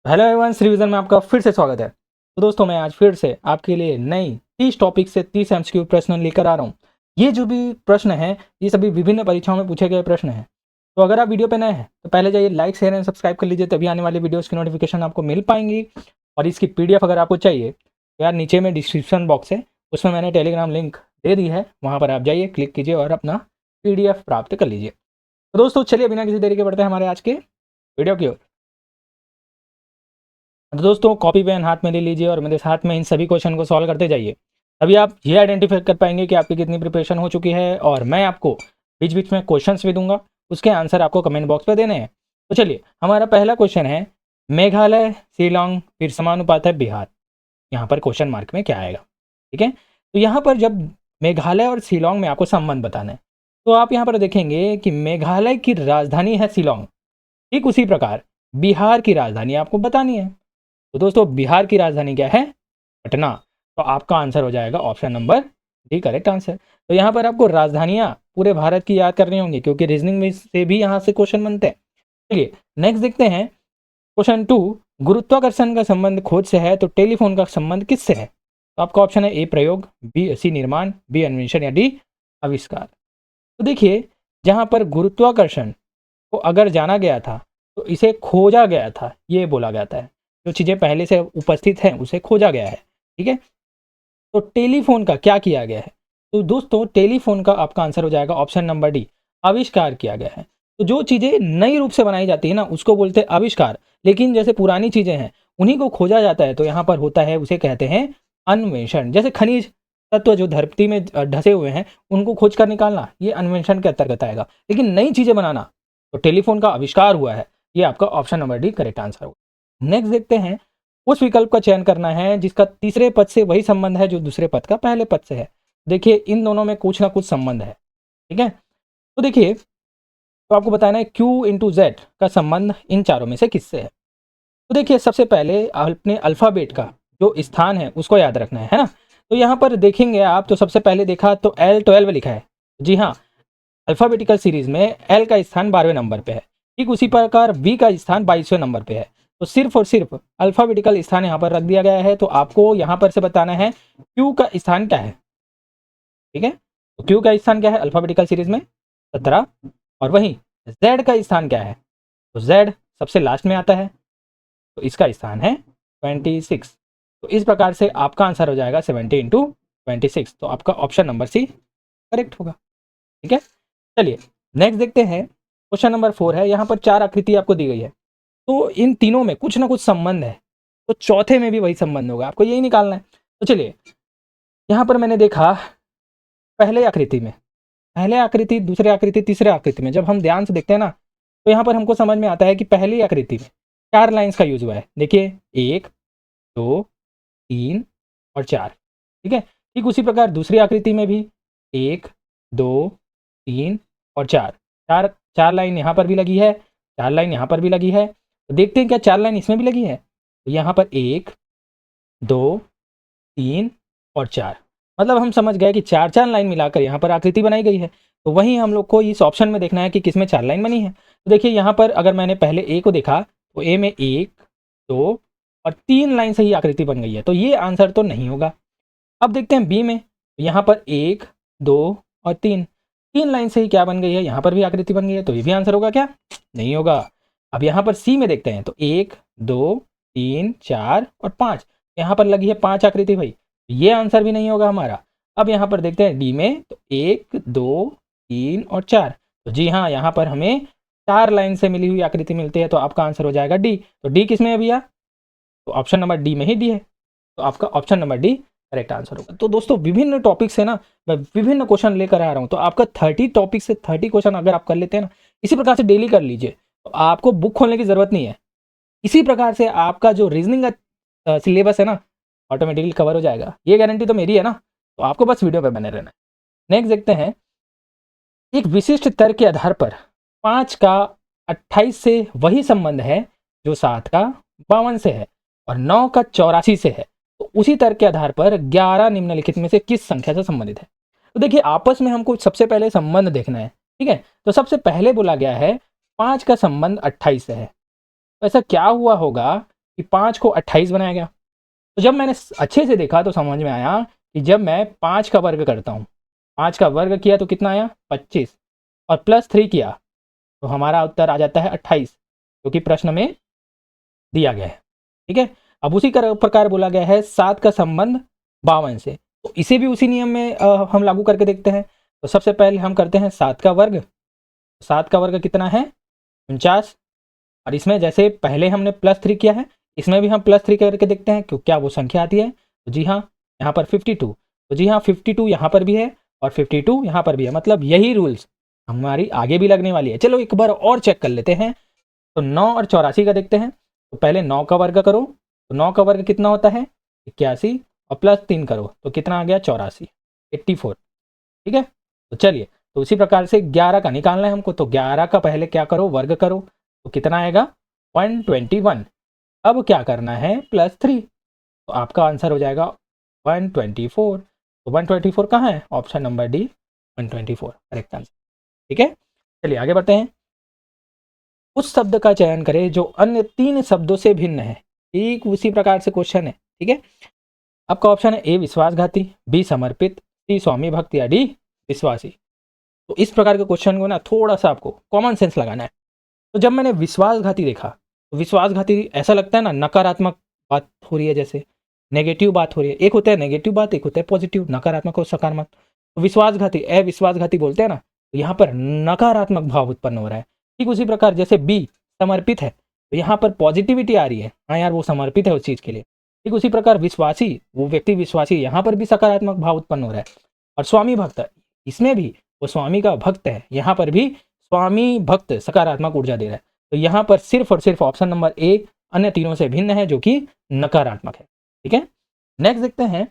Hello everyone, revision में आपका फिर से स्वागत है। तो दोस्तों, मैं आज फिर से आपके लिए नई 30 टॉपिक से 30 एमसीक्यू प्रश्न लेकर आ रहा हूँ। ये जो भी प्रश्न हैं, ये सभी विभिन्न परीक्षाओं में पूछे गए प्रश्न हैं। तो अगर आप वीडियो पे नए हैं तो पहले जाइए लाइक शेयर एंड सब्सक्राइब कर लीजिए, तभी आने वाली वीडियोज़ की नोटिफिकेशन आपको मिल पाएंगी। और इसकी PDF अगर आपको चाहिए तो यार नीचे में डिस्क्रिप्शन बॉक्स है, उसमें मैंने टेलीग्राम लिंक दे दी है, वहाँ पर आप जाइए, क्लिक कीजिए और अपना PDF प्राप्त कर लीजिए। तो दोस्तों चलिए बिना किसी देरी के बढ़ते हैं हमारे आज के वीडियो की ओर। तो दोस्तों कॉपी पेन हाथ में ले लीजिए और मेरे साथ में इन सभी क्वेश्चन को सॉल्व करते जाइए। तभी आप ये आइडेंटिफाई कर पाएंगे कि आपकी कितनी प्रिपरेशन हो चुकी है। और मैं आपको बीच बीच में क्वेश्चंस भी दूंगा, उसके आंसर आपको कमेंट बॉक्स पे देने हैं। तो चलिए, हमारा पहला क्वेश्चन है मेघालय, शिलोंग फिर समानुपात है बिहार। यहाँ पर क्वेश्चन मार्क में क्या आएगा? ठीक है, तो यहाँ पर जब मेघालय और शिलोंग में आपको संबंध बताना है तो आप यहाँ पर देखेंगे कि मेघालय की राजधानी है शिलोंग, ठीक उसी प्रकार बिहार की राजधानी आपको बतानी है। तो दोस्तों बिहार की राजधानी क्या है? पटना। तो आपका आंसर हो जाएगा option number D, correct answer. तो यहाँ पर आपको राजधानियाँ पूरे भारत की याद करनी होंगी, क्योंकि रीजनिंग में से भी यहाँ से क्वेश्चन बनते हैं। चलिए नेक्स्ट देखते हैं क्वेश्चन 2। गुरुत्वाकर्षण का संबंध खोज से है तो टेलीफोन का संबंध किससे है? तो आपका ऑप्शन है ए प्रयोग, बी सी निर्माण, बी अन्वेषण या डी आविष्कार। तो देखिए, जहाँ पर गुरुत्वाकर्षण को अगर जाना गया था तो इसे खोजा गया था, ये बोला जाता है। जो चीज़ें पहले से उपस्थित हैं उसे खोजा गया है। ठीक है, तो टेलीफोन का क्या किया गया है? तो दोस्तों टेलीफोन का आपका आंसर हो जाएगा ऑप्शन नंबर डी, आविष्कार किया गया है। तो जो चीज़ें नई रूप से बनाई जाती है ना, उसको बोलते हैं आविष्कार। लेकिन जैसे पुरानी चीज़ें हैं उन्हीं को खोजा जाता है, तो यहाँ पर होता है, उसे कहते हैं अन्वेषण। जैसे खनिज तत्व जो धरती में ढसे हुए हैं उनको खोज कर निकालना, ये अन्वेषण के अंतर्गत आएगा। लेकिन नई चीज़ें बनाना, तो टेलीफोन का आविष्कार हुआ है। ये आपका option number D correct answer होगा। नेक्स्ट देखते हैं, उस विकल्प का चयन करना है जिसका तीसरे पद से वही संबंध है जो दूसरे पद का पहले पद से है। देखिए इन दोनों में कुछ ना कुछ संबंध है। ठीक है, तो देखिए, तो आपको बताना है Q इंटू जेड का संबंध इन चारों में से किससे है। तो देखिए, सबसे पहले अपने अल्फ़ाबेट का जो स्थान है उसको याद रखना है ना। तो यहाँ पर देखेंगे आप, तो सबसे पहले देखा तो L12 लिखा है। जी हाँ, अल्फ़ाबेटिकल सीरीज में L का स्थान 12वें नंबर पे है। ठीक उसी प्रकार V का स्थान 22वें नंबर पे है। तो सिर्फ और सिर्फ अल्फ़ाबेटिकल स्थान यहाँ पर रख दिया गया है। तो आपको यहाँ पर से बताना है Q का स्थान क्या है। ठीक है, तो Q का स्थान क्या है अल्फ़ाबेटिकल सीरीज में? 17। और वहीं Z का स्थान क्या है? तो Z सबसे लास्ट में आता है, तो इसका स्थान है 26। तो इस प्रकार से आपका आंसर हो जाएगा 70 इंटू 26। तो आपका ऑप्शन नंबर सी करेक्ट होगा। ठीक है, चलिए नेक्स्ट देखते हैं। क्वेश्चन नंबर 4 है, यहाँ पर 4 आकृति आपको दी गई है, तो इन तीनों में कुछ ना कुछ संबंध है, तो चौथे में भी वही संबंध होगा, आपको यही निकालना है। तो चलिए, यहाँ पर मैंने देखा पहले आकृति में, पहले आकृति, दूसरे आकृति, तीसरे आकृति में जब हम ध्यान से देखते हैं ना, तो यहाँ पर हमको समझ में आता है कि पहली आकृति में 4 लाइन्स का यूज हुआ है। देखिए 1 2 3 और 4। ठीक है, ठीक उसी प्रकार दूसरी आकृति में भी 1 2 3 और 4, चार चार लाइन यहाँ पर भी लगी है, 4 लाइन यहाँ पर भी लगी है। तो देखते हैं क्या 4 लाइन इसमें भी लगी है। तो यहाँ पर 1 2 3 और 4, मतलब हम समझ गए कि 4 लाइन मिलाकर यहाँ पर आकृति बनाई गई है। तो वहीं हम लोग को इस ऑप्शन में देखना है कि किसमें 4 लाइन बनी है। तो देखिए यहाँ पर अगर मैंने पहले ए को देखा तो ए में 1 2 और 3 लाइन से ही आकृति बन गई है, तो ये आंसर तो नहीं होगा। अब देखते हैं बी में, यहाँ पर 1 2 और 3 लाइन से ही क्या बन गई है, यहाँ पर भी आकृति बन गई है, तो ये भी आंसर होगा क्या? नहीं होगा। अब यहाँ पर सी में देखते हैं, तो 1 2 3 4 और 5, यहाँ पर लगी है 5 आकृति भाई, ये आंसर भी नहीं होगा हमारा। अब यहाँ पर देखते हैं डी में, तो 1 2 3 और 4, तो जी हाँ, यहाँ पर हमें 4 लाइन से मिली हुई आकृति मिलती है, तो आपका आंसर हो जाएगा डी। तो डी किस में है भैया? तो ऑप्शन नंबर डी में ही डी है, तो आपका option number D correct answer होगा। तो दोस्तों विभिन्न टॉपिक से ना मैं विभिन्न क्वेश्चन लेकर आ रहा हूँ, तो आपका 30 टॉपिक से 30 क्वेश्चन अगर आप कर लेते हैं ना, इसी प्रकार से डेली कर लीजिए, तो आपको बुक खोलने की ज़रूरत नहीं है। इसी प्रकार से आपका जो रीजनिंग का सिलेबस है ना, ऑटोमेटिकली कवर हो जाएगा, ये गारंटी तो मेरी है ना। तो आपको बस वीडियो पर बने रहना है। नेक्स्ट देखते हैं, एक विशिष्ट तर्क के आधार पर 5 का 28 से वही संबंध है जो 7 का 52 से है और 9 का 84 से है। तो उसी तर्क के आधार पर 11 निम्नलिखित में से किस संख्या से संबंधित है? तो देखिए, आपस में हमको सबसे पहले संबंध देखना है। ठीक है, तो सबसे पहले बोला गया है 5 का संबंध 28 से है। तो ऐसा क्या हुआ होगा कि 5 को 28 बनाया गया। तो जब मैंने अच्छे से देखा तो समझ में आया कि जब मैं 5 का वर्ग करता हूँ, 5 का वर्ग किया तो कितना आया 25 और प्लस 3 किया तो हमारा उत्तर आ जाता है 28, जो कि प्रश्न में दिया गया है। ठीक है, अब उसी प्रकार बोला गया है 7 का संबंध 52 से, तो इसे भी उसी नियम में हम लागू करके देखते हैं। तो सबसे पहले हम करते हैं 7 का वर्ग। 7 का वर्ग कितना है 49, और इसमें जैसे पहले हमने प्लस 3 किया है, इसमें भी हम प्लस 3 करके देखते हैं क्यों, क्या वो संख्या आती है। तो जी हाँ, यहाँ पर 52, तो जी हाँ 52 यहाँ पर भी है और 52 यहाँ पर भी है, मतलब यही रूल्स हमारी आगे भी लगने वाली है। चलो एक बार और चेक कर लेते हैं। तो 9 और 84 का देखते हैं। तो पहले 9 का वर्ग करो, तो 9 का वर्ग कितना होता है 81 और प्लस 3 करो तो कितना आ गया 84, 84। ठीक है, तो चलिए, तो उसी प्रकार से 11 का निकालना है हमको, तो 11 का पहले क्या करो वर्ग करो, तो कितना आएगा 121। अब क्या करना है प्लस 3, तो आपका आंसर हो जाएगा 124। तो 124 कहाँ है, option number D 124 correct answer. ठीक है, चलिए आगे बढ़ते हैं। उस शब्द का चयन करें जो अन्य 3 शब्दों से भिन्न है। ठीक उसी प्रकार से क्वेश्चन है। ठीक है, आपका ऑप्शन है ए विश्वासघाती, बी समर्पित, सी स्वामी भक्त या डी विश्वासी। तो इस प्रकार के क्वेश्चन को ना थोड़ा सा आपको कॉमन सेंस लगाना है। तो जब मैंने विश्वासघाती देखा, तो विश्वासघाती ऐसा लगता है ना नकारात्मक बात हो रही है, जैसे नेगेटिव बात हो रही है। एक होता है नेगेटिव बात, एक होता है पॉजिटिव, नकारात्मक और सकारात्मक। तो विश्वासघाती अविश्वासघाती बोलते हैं ना, तो यहाँ पर नकारात्मक भाव उत्पन्न हो रहा है। ठीक उसी प्रकार जैसे बी समर्पित है, तो यहाँ पर पॉजिटिविटी आ रही है, हाँ यार वो समर्पित है उस चीज़ के लिए। ठीक उसी प्रकार विश्वासी, वो व्यक्ति विश्वासी, यहाँ पर भी सकारात्मक भाव उत्पन्न हो रहा है। और स्वामी भक्त, इसमें भी वो स्वामी का भक्त है, यहाँ पर भी स्वामी भक्त सकारात्मक ऊर्जा दे रहा है। तो यहाँ पर सिर्फ और सिर्फ ऑप्शन नंबर ए अन्य तीनों से भिन्न है, जो कि नकारात्मक है। ठीक है, नेक्स्ट देखते हैं,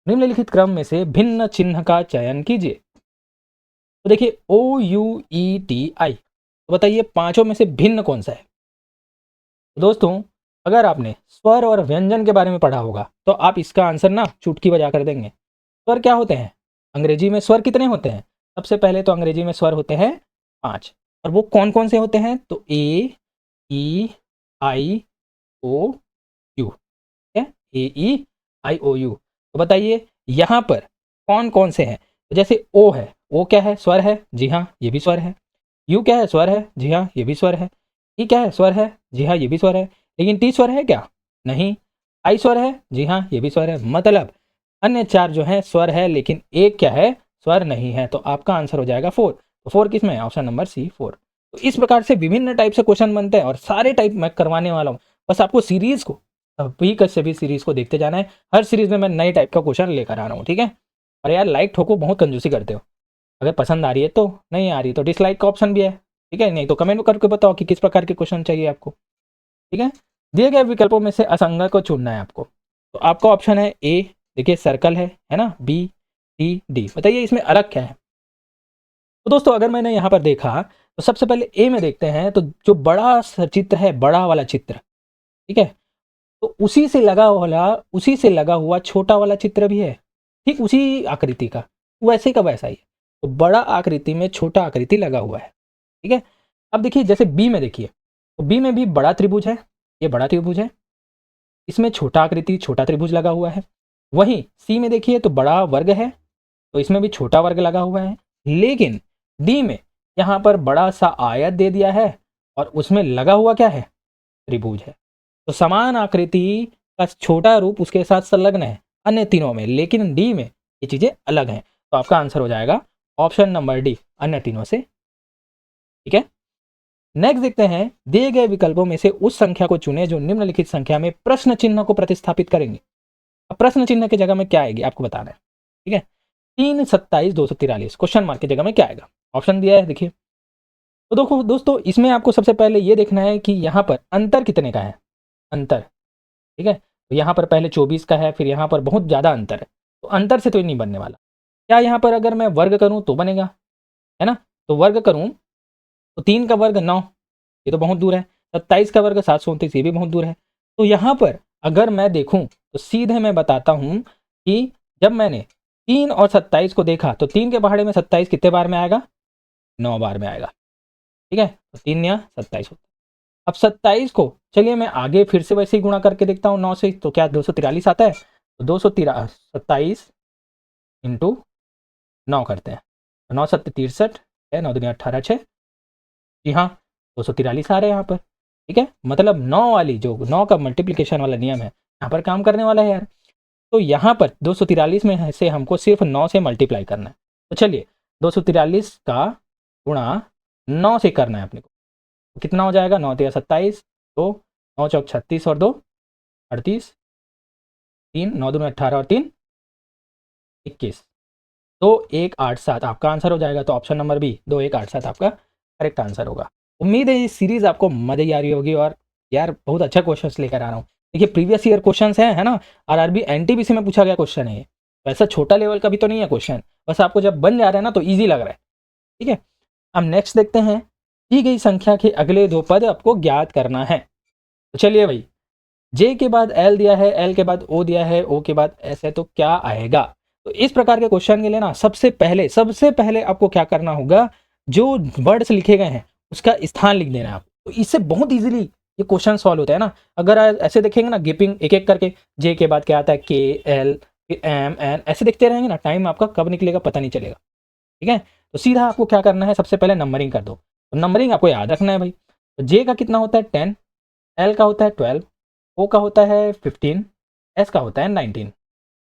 निम्नलिखित क्रम में से भिन्न चिन्ह का चयन कीजिए। तो देखिए OUETI, तो बताइए पांचों में से भिन्न कौन सा है। तो दोस्तों अगर आपने स्वर और व्यंजन के बारे में पढ़ा होगा तो आप इसका आंसर ना चुटकी बजा कर देंगे। स्वर क्या होते हैं, अंग्रेजी में स्वर कितने होते हैं, सबसे पहले तो अंग्रेजी में स्वर होते हैं 5, और वो कौन कौन से होते हैं, तो AEIOU है, AEIOU। तो बताइए यहाँ पर कौन कौन से हैं। तो जैसे ओ है, ओ क्या है स्वर है, जी हाँ ये भी स्वर है। यू क्या है स्वर है, जी हाँ ये भी स्वर है। ई क्या है स्वर है, जी हाँ ये भी स्वर है। लेकिन टी स्वर है क्या, नहीं। आई स्वर है, जी हाँ ये भी स्वर है। मतलब अन्य 4 जो है स्वर है, लेकिन एक क्या है स्वर नहीं है। तो आपका आंसर हो जाएगा 4। तो 4 किस में है, ऑप्शन नंबर सी 4। तो इस प्रकार से विभिन्न टाइप से क्वेश्चन बनते हैं और सारे टाइप मैं करवाने वाला हूँ। बस आपको सीरीज को अभी से भी सीरीज को देखते जाना है। हर सीरीज में मैं नए टाइप का क्वेश्चन लेकर आ रहा हूँ। ठीक है, और यार लाइक ठोको, बहुत कंजूसी करते हो। अगर पसंद आ रही है तो, नहीं आ रही तो डिसलाइक का ऑप्शन भी है। ठीक है, नहीं तो कमेंट करके बताओ कि किस प्रकार के क्वेश्चन चाहिए आपको। ठीक है, दिए गए विकल्पों में से असंगत को चुनना है आपको। तो आपका ऑप्शन है ए, देखिए सर्कल है ना, बी सी डी। बताइए इसमें अलग क्या है। तो दोस्तों अगर मैंने यहाँ पर देखा तो सबसे पहले ए में देखते हैं, तो जो बड़ा चित्र है, बड़ा वाला चित्र, ठीक है, तो उसी से लगा हुआ छोटा वाला चित्र भी है, ठीक उसी आकृति का, वैसे का वैसा ही है। तो बड़ा आकृति में छोटा आकृति लगा हुआ है। ठीक है, अब देखिए जैसे बी में देखिए, तो बी में भी बड़ा त्रिभुज है, ये बड़ा त्रिभुज है, इसमें छोटा आकृति छोटा त्रिभुज लगा हुआ है। वहीं सी में देखिए तो बड़ा वर्ग है, तो इसमें भी छोटा वर्ग लगा हुआ है। लेकिन डी में यहाँ पर बड़ा सा आयत दे दिया है और उसमें लगा हुआ क्या है, त्रिभुज है। तो समान आकृति का छोटा रूप उसके साथ संलग्न है अन्य तीनों में, लेकिन डी में ये चीजें अलग हैं। तो आपका आंसर हो जाएगा ऑप्शन नंबर डी अन्य तीनों से। ठीक है, नेक्स्ट देखते हैं, दिए गए विकल्पों में से उस संख्या को चुने जो निम्नलिखित संख्या में प्रश्न चिन्ह को प्रतिस्थापित करेंगे। अब प्रश्न चिन्ह की जगह में क्या आएगी आपको बताना है। ठीक है, 3 27 243 क्वेश्चन मार्क की जगह में क्या आएगा, ऑप्शन दिया है देखिए। तो देखो दोस्तों इसमें आपको सबसे पहले ये देखना है कि यहाँ पर अंतर कितने का है, अंतर। ठीक है, तो यहाँ पर पहले 24 का है, फिर यहाँ पर बहुत ज़्यादा अंतर है, तो अंतर से तो ये नहीं बनने वाला। क्या यहाँ पर अगर मैं वर्ग करूँ तो बनेगा, है ना। तो वर्ग करूँ तो 3 का वर्ग 9, ये तो बहुत दूर है। 27 का वर्ग 729, ये भी बहुत दूर है। तो यहाँ पर अगर मैं देखूँ तो सीधे मैं बताता हूँ कि जब मैंने 3 और 27 को देखा तो 3 के पहाड़े में 27 कितने बार में आएगा, 9 बार में आएगा। ठीक है, तो 3 या 27 होता है। अब 27 को चलिए मैं आगे फिर से वैसे ही गुणा करके देखता हूँ 9 से, तो क्या 243 आता है, तो 27 इंटू 9 करते हैं, 9 7 63 है, 9 दूनी 18 6, जी हाँ 243 आ रहे हैं यहाँ पर। ठीक है, मतलब 9 वाली जो 9 का मल्टीप्लिकेशन वाला नियम है यहाँ पर काम करने वाला है यार। तो यहाँ पर 243 में से हमको सिर्फ 9 से मल्टीप्लाई करना है। तो चलिए 243 का गुणा 9 से करना है अपने को, तो कितना हो जाएगा, 9 3 27, तो 9 चौक 36 और 2 38, 3 9 दूनी 18 और 3 21, 2187 आपका आंसर हो जाएगा। तो ऑप्शन नंबर बी 2187 आपका करेक्ट आंसर होगा। उम्मीद है ये सीरीज आपको मज़े ही आ रही होगी और यार बहुत अच्छा क्वेश्चन लेकर आ रहा हूँ। देखिए प्रीवियस ईयर क्वेश्चन है ना, आरआरबी एनटीपीसी में पूछा गया क्वेश्चन है ये, वैसा छोटा लेवल का भी तो नहीं है क्वेश्चन, बस आपको जब बन जा रहा है ना तो ईजी लग रहा है। ठीक है, अब नेक्स्ट देखते हैं, दी गई संख्या के अगले दो पद आपको ज्ञात करना है। तो चलिए भाई, जे के बाद एल दिया है, एल के बाद ओ दिया है, ओ के बाद एस है, तो क्या आएगा। तो इस प्रकार के क्वेश्चन के लिए ना सबसे पहले आपको क्या करना होगा, जो वर्ड्स लिखे गए हैं उसका स्थान लिख देना है आपको। तो इससे बहुत इजीली ये क्वेश्चन सॉल्व होता है ना। अगर ऐसे देखेंगे ना गिपिंग एक एक करके, जे के बाद क्या आता है, के एल फिर एम एन, ऐसे देखते रहेंगे ना, टाइम आपका कब निकलेगा पता नहीं चलेगा। ठीक है, तो सीधा आपको क्या करना है, सबसे पहले नंबरिंग कर दो। तो नंबरिंग आपको याद रखना है भाई। तो जे का कितना होता है 10, एल का होता है 12, ओ का होता है 15, एस का होता है 19।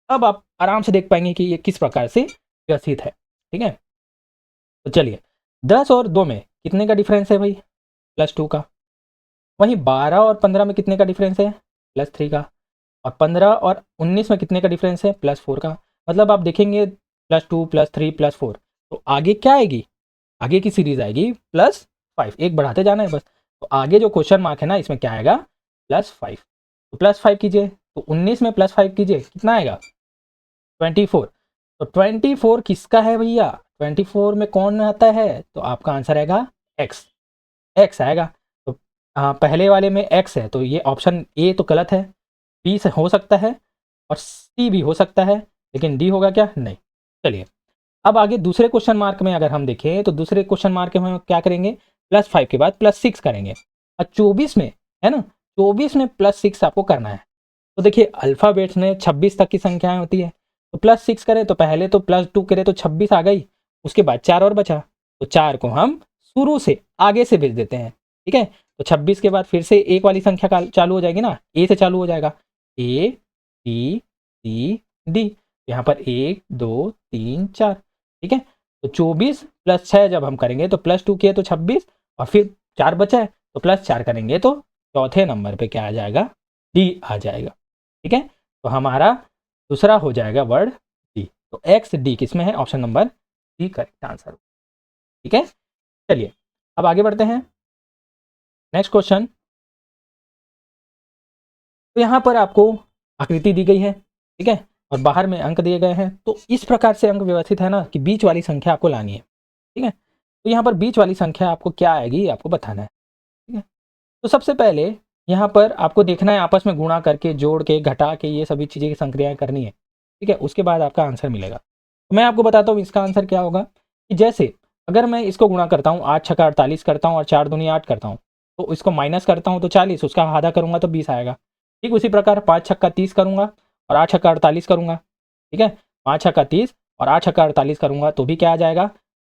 अब आप आराम से देख पाएंगे कि ये किस प्रकार से व्यवस्थित है। ठीक है, तो चलिए 10 और 2 में कितने का डिफरेंस है भाई, +2 का। वहीं 12 और 15 में कितने का डिफरेंस है, +3 का। और 15 और 19 में कितने का डिफरेंस है, +4 का। मतलब आप देखेंगे +2 +3 +4, तो आगे क्या आएगी, आगे की सीरीज आएगी +5, एक बढ़ाते जाना है बस। तो आगे जो क्वेश्चन मार्क है ना इसमें क्या आएगा, +5। तो +5 कीजिए, तो 19 में +5 कीजिए, कितना आएगा 24। तो 24 किसका है भैया, 24 में कौन आता है, तो आपका आंसर आएगा एक्स, एक्स आएगा। तो पहले वाले में एक्स है, तो ये ऑप्शन ए तो गलत है, बी से हो सकता है और सी भी हो सकता है, लेकिन डी होगा क्या, नहीं। चलिए अब आगे दूसरे क्वेश्चन मार्क में अगर हम देखें, तो दूसरे क्वेश्चन मार्क में हम क्या करेंगे, +5 के बाद +6 करेंगे। और 24 में है ना, 24 में +6 आपको करना है। तो देखिए अल्फ़ाबेट्स में 26 तक की संख्याएं होती है, तो +6 करें तो पहले तो +2 करें तो 26 आ गई, उसके बाद 4 और बचा, तो 4 को हम शुरू से आगे से भेज देते हैं। ठीक है, तो 26 के बाद फिर से एक वाली संख्या चालू हो जाएगी ना, ए से चालू हो जाएगा, ए बी सी डी, यहाँ पर 1 2 3 4। ठीक है, तो 24 + 6 जब हम करेंगे तो +2 किए तो 26, और फिर 4 बचा है तो +4 करेंगे तो चौथे नंबर पे क्या आ जाएगा, डी आ जाएगा। ठीक है, तो हमारा दूसरा हो जाएगा वर्ड डी। तो एक्स डी किस में है, option number D correct answer. ठीक है, चलिए अब आगे बढ़ते हैं, नेक्स्ट क्वेश्चन। तो यहाँ पर आपको आकृति दी गई है, ठीक है, और बाहर में अंक दिए गए हैं। तो इस प्रकार से अंक व्यवस्थित है ना कि बीच वाली संख्या आपको लानी है। ठीक है, तो यहाँ पर बीच वाली संख्या आपको क्या आएगी आपको बताना है। ठीक है, तो सबसे पहले यहाँ पर आपको देखना है, आपस में गुणा करके जोड़ के घटा के ये सभी चीज़ें की संक्रियाएँ करनी है। ठीक है, उसके बाद आपका आंसर मिलेगा। तो मैं आपको बताता हूँ इसका आंसर क्या होगा, कि जैसे अगर मैं इसको गुणा करता हूँ 8 छक्का 48 करता हूँ और 4 दूनी 8 करता हूँ, तो इसको माइनस करता हूँ तो 40, उसका आधा करूँगा तो 20 आएगा। ठीक उसी प्रकार 5 छक्का 30 करूँगा और 8 छक्का 48 करूँगा। ठीक है, 5 छक्का 30 और 8 छक्का 48 करूँगा तो भी क्या आ जाएगा,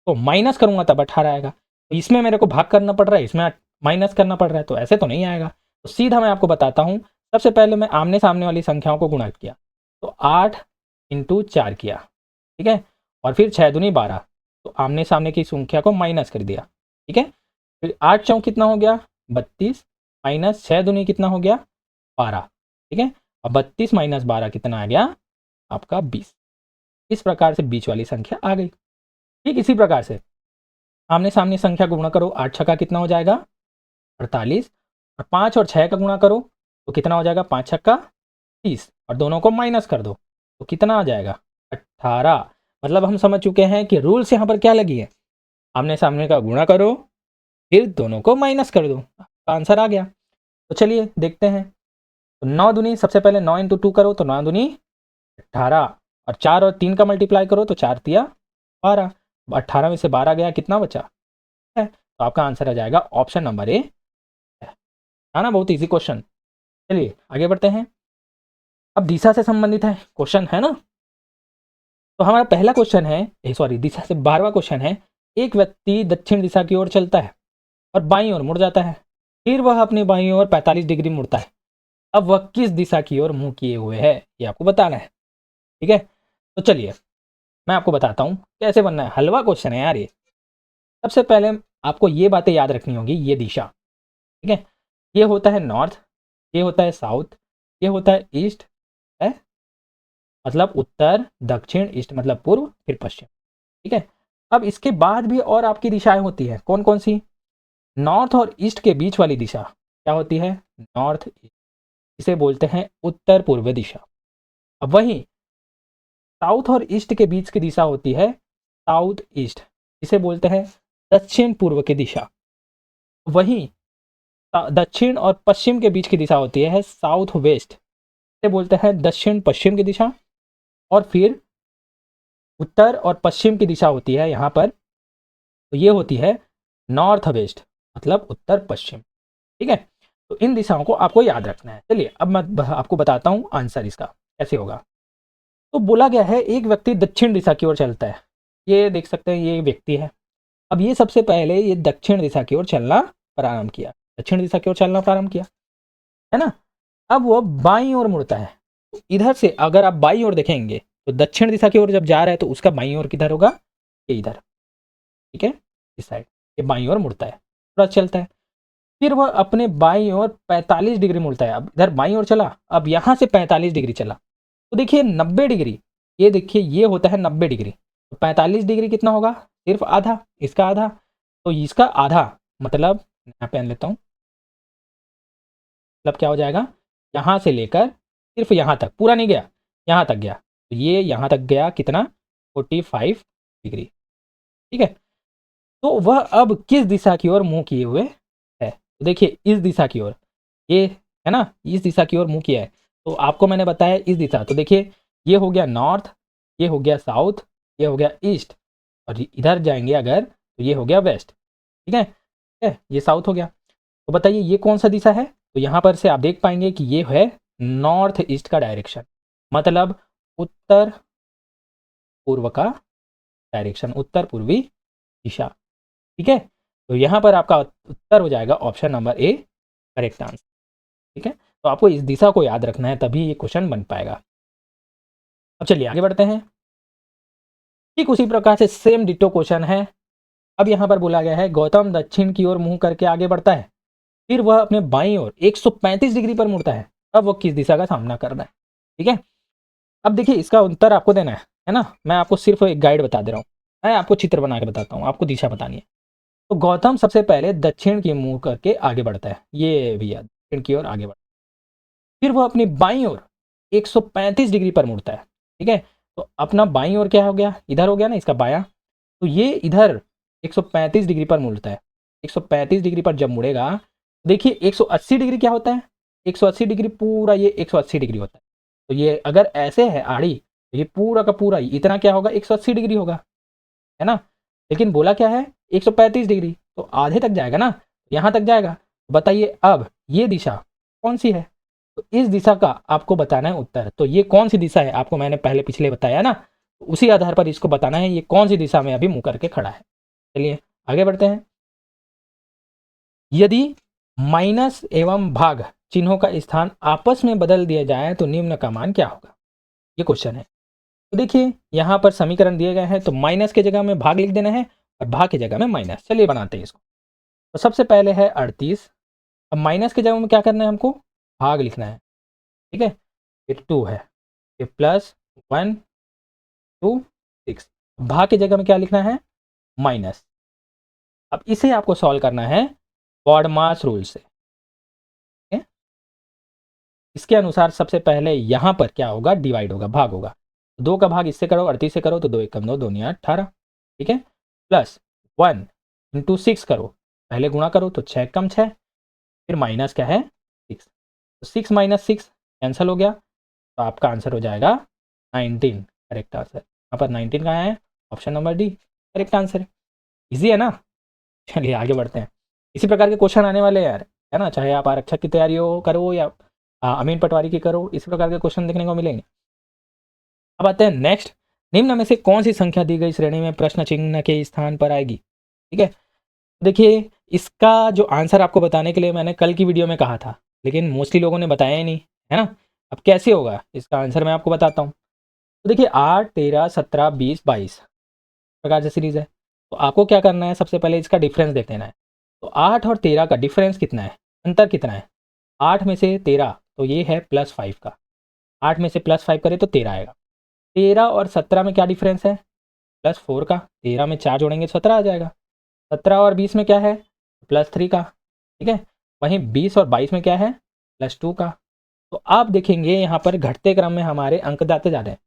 तो माइनस करूँगा तब 18 आएगा। तो इसमें मेरे को भाग करना पड़ रहा है, इसमें माइनस करना पड़ रहा है, तो ऐसे तो नहीं आएगा। तो सीधा मैं आपको बताता हूँ, सबसे पहले मैं आमने सामने वाली संख्याओं को गुणा किया, तो 8 × 4 किया। ठीक है, और फिर 6 दूनी 12, तो आमने सामने की संख्या को माइनस कर दिया। ठीक है, फिर 8 चौक कितना हो गया 32, माइनस 6 दूनी कितना हो गया 12। ठीक है, और 32 - 12 कितना आ गया आपका 20। इस प्रकार से बीच वाली संख्या आ गई। ठीक इसी प्रकार से आमने सामने संख्या को गुणा करो, 8 छक्का कितना हो जाएगा 48, और 5 और 6 का गुणा करो तो कितना हो जाएगा 5 छक्का 30, और दोनों को माइनस कर दो तो कितना आ जाएगा 18। मतलब हम समझ चुके हैं कि रूल्स यहाँ पर क्या लगी है, आमने सामने का गुणा करो फिर दोनों को माइनस कर दो, आंसर आ गया। तो चलिए देखते हैं, तो 9 दूनी सबसे पहले 9 × 2 करो तो 9 दूनी 18, और 4 और 3 का मल्टीप्लाई करो तो 4 तिया 12, 18 में से 12 गया कितना बचा है, तो आपका आंसर आ जाएगा ऑप्शन नंबर ए। है ना, बहुत ईजी क्वेश्चन। चलिए आगे बढ़ते हैं। अब दिशा से संबंधित है क्वेश्चन, है ना। तो हमारा पहला क्वेश्चन है, सॉरी दिशा से 12वां क्वेश्चन है। एक व्यक्ति दक्षिण दिशा की ओर चलता है और बाईं ओर मुड़ जाता है, फिर वह अपनी बाईं ओर 45 डिग्री मुड़ता है। अब वह किस दिशा की ओर मुंह किए हुए है, ये आपको बताना है। ठीक है, तो चलिए मैं आपको बताता हूँ कैसे बनना है। हलवा क्वेश्चन है यार ये। सबसे पहले आपको ये बातें याद रखनी होगी। ये दिशा, ठीक है, ये होता है नॉर्थ, ये होता है साउथ, ये होता है ईस्ट, है मतलब उत्तर, दक्षिण, ईस्ट मतलब पूर्व, फिर पश्चिम। ठीक है, अब इसके बाद भी और आपकी दिशाएं होती हैं। कौन कौन सी? नॉर्थ और ईस्ट के बीच वाली दिशा क्या होती है? नॉर्थ ईस्ट, इसे बोलते हैं उत्तर पूर्व दिशा। अब वहीं साउथ और ईस्ट के बीच की दिशा होती है साउथ ईस्ट, इसे बोलते हैं दक्षिण पूर्व की दिशा। वहीं दक्षिण और पश्चिम के बीच की दिशा होती है साउथ वेस्ट, इसे बोलते हैं दक्षिण पश्चिम की दिशा। और फिर उत्तर और पश्चिम की दिशा होती है यहाँ पर, तो ये होती है नॉर्थ वेस्ट मतलब उत्तर पश्चिम। ठीक है, तो इन दिशाओं को आपको याद रखना है। चलिए अब मैं आपको बताता हूँ आंसर इसका कैसे होगा। तो बोला गया है एक व्यक्ति दक्षिण दिशा की ओर चलता है। ये देख सकते हैं ये व्यक्ति है। अब ये सबसे पहले ये दक्षिण दिशा की ओर चलना प्रारंभ किया, दक्षिण दिशा की ओर चलना प्रारंभ किया, है ना। अब वो बाईं ओर मुड़ता है। तो इधर से अगर आप बाईं ओर देखेंगे तो दक्षिण दिशा की ओर जब जा रहा है तो उसका बाईं ओर किधर होगा? ये इधर, ठीक है, इस साइड। ये बाईं ओर मुड़ता है, थोड़ा चलता है, फिर वह अपने बाईं ओर 45 डिग्री मुड़ता है। अब इधर बाईं ओर चला, अब यहाँ से 45 डिग्री चला, तो देखिए 90 डिग्री, ये देखिए ये होता है 90 डिग्री। तो 45 डिग्री कितना होगा? सिर्फ आधा, इसका आधा। तो इसका आधा मतलब यहाँ पे लेता हूँ, मतलब क्या हो जाएगा, यहाँ से लेकर सिर्फ यहाँ तक, पूरा नहीं गया, यहाँ तक गया, तो ये यहाँ तक गया कितना? 45 डिग्री। ठीक है, तो वह अब किस दिशा की ओर मुंह किए हुए है? तो देखिए इस दिशा की ओर, ये है ना, इस दिशा की ओर मुंह किया है। तो आपको मैंने बताया इस दिशा, तो देखिए ये हो गया नॉर्थ, ये हो गया साउथ, ये हो गया ईस्ट, और इधर जाएंगे अगर तो ये हो गया वेस्ट। ठीक है, ये साउथ हो गया। तो बताइए ये कौन सा दिशा है? तो यहाँ पर से आप देख पाएंगे कि ये है नॉर्थ ईस्ट का डायरेक्शन, मतलब उत्तर पूर्व का डायरेक्शन, उत्तर पूर्वी दिशा। ठीक है, तो यहाँ पर आपका उत्तर हो जाएगा option number A, correct answer. ठीक है, तो आपको इस दिशा को याद रखना है, तभी ये क्वेश्चन बन पाएगा। अब चलिए आगे बढ़ते हैं। ठीक उसी प्रकार से सेम डिटो क्वेश्चन है। अब यहाँ पर बोला गया है गौतम दक्षिण की ओर मुंह करके आगे बढ़ता है, फिर वह अपने बाईं ओर 135 डिग्री पर मुड़ता है। अब वह किस दिशा का सामना कर रहा है? ठीक है, अब देखिए इसका उत्तर आपको देना है ना। मैं आपको सिर्फ एक गाइड बता दे रहा हूँ, मैं आपको चित्र बना के बताता हूँ, आपको दिशा बतानी है। तो गौतम सबसे पहले दक्षिण की मुंह करके आगे बढ़ता है, ये भैया दक्षिण की ओर आगे बढ़ता है, फिर वह अपनी बाईं ओर 135 डिग्री पर मुड़ता है। ठीक है, तो अपना बाईं ओर क्या हो गया? इधर हो गया ना, इसका बायां। तो ये इधर 135 डिग्री पर मुड़ता है। 135 डिग्री पर जब मुड़ेगा, देखिए 180 डिग्री क्या होता है? 180 डिग्री पूरा, ये 180 डिग्री होता है। तो ये अगर ऐसे है आड़ी, तो ये पूरा का पूरा इतना क्या होगा? 180 डिग्री होगा, है ना। लेकिन बोला क्या है? 135 डिग्री, तो आधे तक जाएगा ना, यहाँ तक जाएगा। बताइए अब ये दिशा कौन सी है? तो इस दिशा का आपको बताना है उत्तर। तो ये कौन सी दिशा है आपको मैंने पहले पिछले बताया ना, तो उसी आधार पर इसको बताना है ये कौन सी दिशा में अभी मुंह करके खड़ा है। चलिए आगे बढ़ते हैं। यदि माइनस एवं भाग चिन्हों का स्थान आपस में बदल दिया जाए तो निम्न का मान क्या होगा? ये क्वेश्चन है। तो देखिए यहाँ पर समीकरण दिए गए हैं, तो माइनस की जगह में भाग लिख देना है और भाग की जगह में माइनस। चलिए बनाते हैं इसको। तो सबसे पहले है 38, अब माइनस की जगह में क्या करना है? हमको भाग लिखना है। ठीक है, फिर 2 है, फिर प्लस 1 2 6, भाग की जगह में क्या लिखना है? माइनस। अब इसे आपको सॉल्व करना है बॉडमास रूल से। ठीक है? इसके अनुसार सबसे पहले यहाँ पर क्या होगा? डिवाइड होगा, भाग होगा। 2 का भाग इससे करो, 38 से करो तो 2 एकम 2, 2 9 18। ठीक है, प्लस 1 इंटू 6 करो, पहले गुणा करो तो 6 कम 6, फिर माइनस क्या है? 6। तो 6 माइनस 6 कैंसिल हो गया, तो आपका आंसर हो जाएगा 19, करेक्ट आंसर। यहाँ पर 19 कहाँ है? Option number D, correct answer है। ईजी है ना। चलिए आगे बढ़ते हैं। इसी प्रकार के क्वेश्चन आने वाले हैं यार, है ना, चाहे आप आरक्षक की तैयारी हो करो या अमीन पटवारी की करो, इस प्रकार के क्वेश्चन देखने को मिलेंगे। अब आते हैं नेक्स्ट, निम्न में से कौन सी संख्या दी गई श्रेणी में प्रश्न चिन्ह के स्थान पर आएगी। ठीक है, देखिए इसका जो आंसर आपको बताने के लिए मैंने कल की वीडियो में कहा था, लेकिन मोस्टली लोगों ने बताया ही नहीं, है ना। अब कैसे होगा इसका आंसर मैं आपको बताता हूँ। तो देखिए 8, 13, 17, 20, 22 प्रकार से सीरीज है। तो आपको क्या करना है, सबसे पहले इसका डिफरेंस देख लेना है। तो 8 और 13 का डिफरेंस कितना है, अंतर कितना है। 8 में से 13 तो ये है +5 का, 8 में से +5 करें तो 13 आएगा। 13 और 17 में क्या डिफरेंस है, +4 का, 13 में 4 जोड़ेंगे 17 आ जाएगा। 17 और 20 में क्या है, +3 का। ठीक है, वहीं 20 और 22 में क्या है, +2 का। तो आप देखेंगे यहाँ पर घटते क्रम में हमारे अंक जाते जा रहे हैं,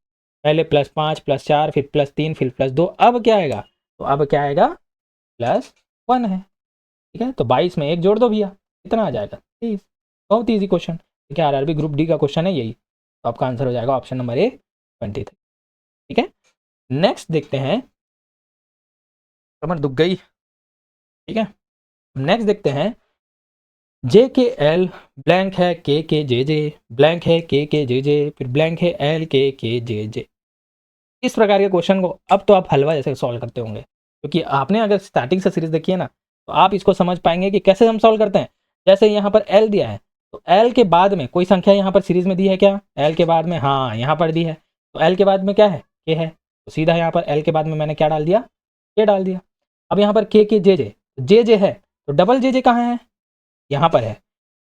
पहले +5, +4, फिर +3, फिर +2, अब क्या आएगा, तो अब क्या आएगा, +1 है। ठीक है, तो 22 में 1 जोड़ दो भैया, कितना आ जाएगा, 30। बहुत ईजी क्वेश्चन, ठीक है, आरआरबी ग्रुप डी का क्वेश्चन है यही। तो आपका आंसर हो जाएगा ऑप्शन नंबर ए 23। ठीक है, नेक्स्ट देखते हैं, कमर दुख गई। ठीक है, नेक्स्ट देखते हैं, जे के एल ब्लैंक है के जे जे, ब्लैंक है के जे जे, फिर ब्लैंक है एल के जे जे। इस प्रकार के क्वेश्चन को अब तो आप हलवा जैसे सॉल्व करते होंगे, क्योंकि आपने अगर स्टार्टिंग से सीरीज देखी है ना, तो आप इसको समझ पाएंगे कि कैसे हम सॉल्व करते हैं। जैसे यहाँ पर एल दिया है, तो एल के बाद में कोई संख्या यहाँ पर सीरीज में दी है क्या, एल के बाद में, हाँ यहाँ पर दी है। तो एल के बाद में क्या है, के है, तो सीधा यहाँ पर एल के बाद में मैंने क्या डाल दिया, के डाल दिया। अब यहाँ पर के जे जे है, तो डबल जे जे कहाँ है, यहाँ पर है।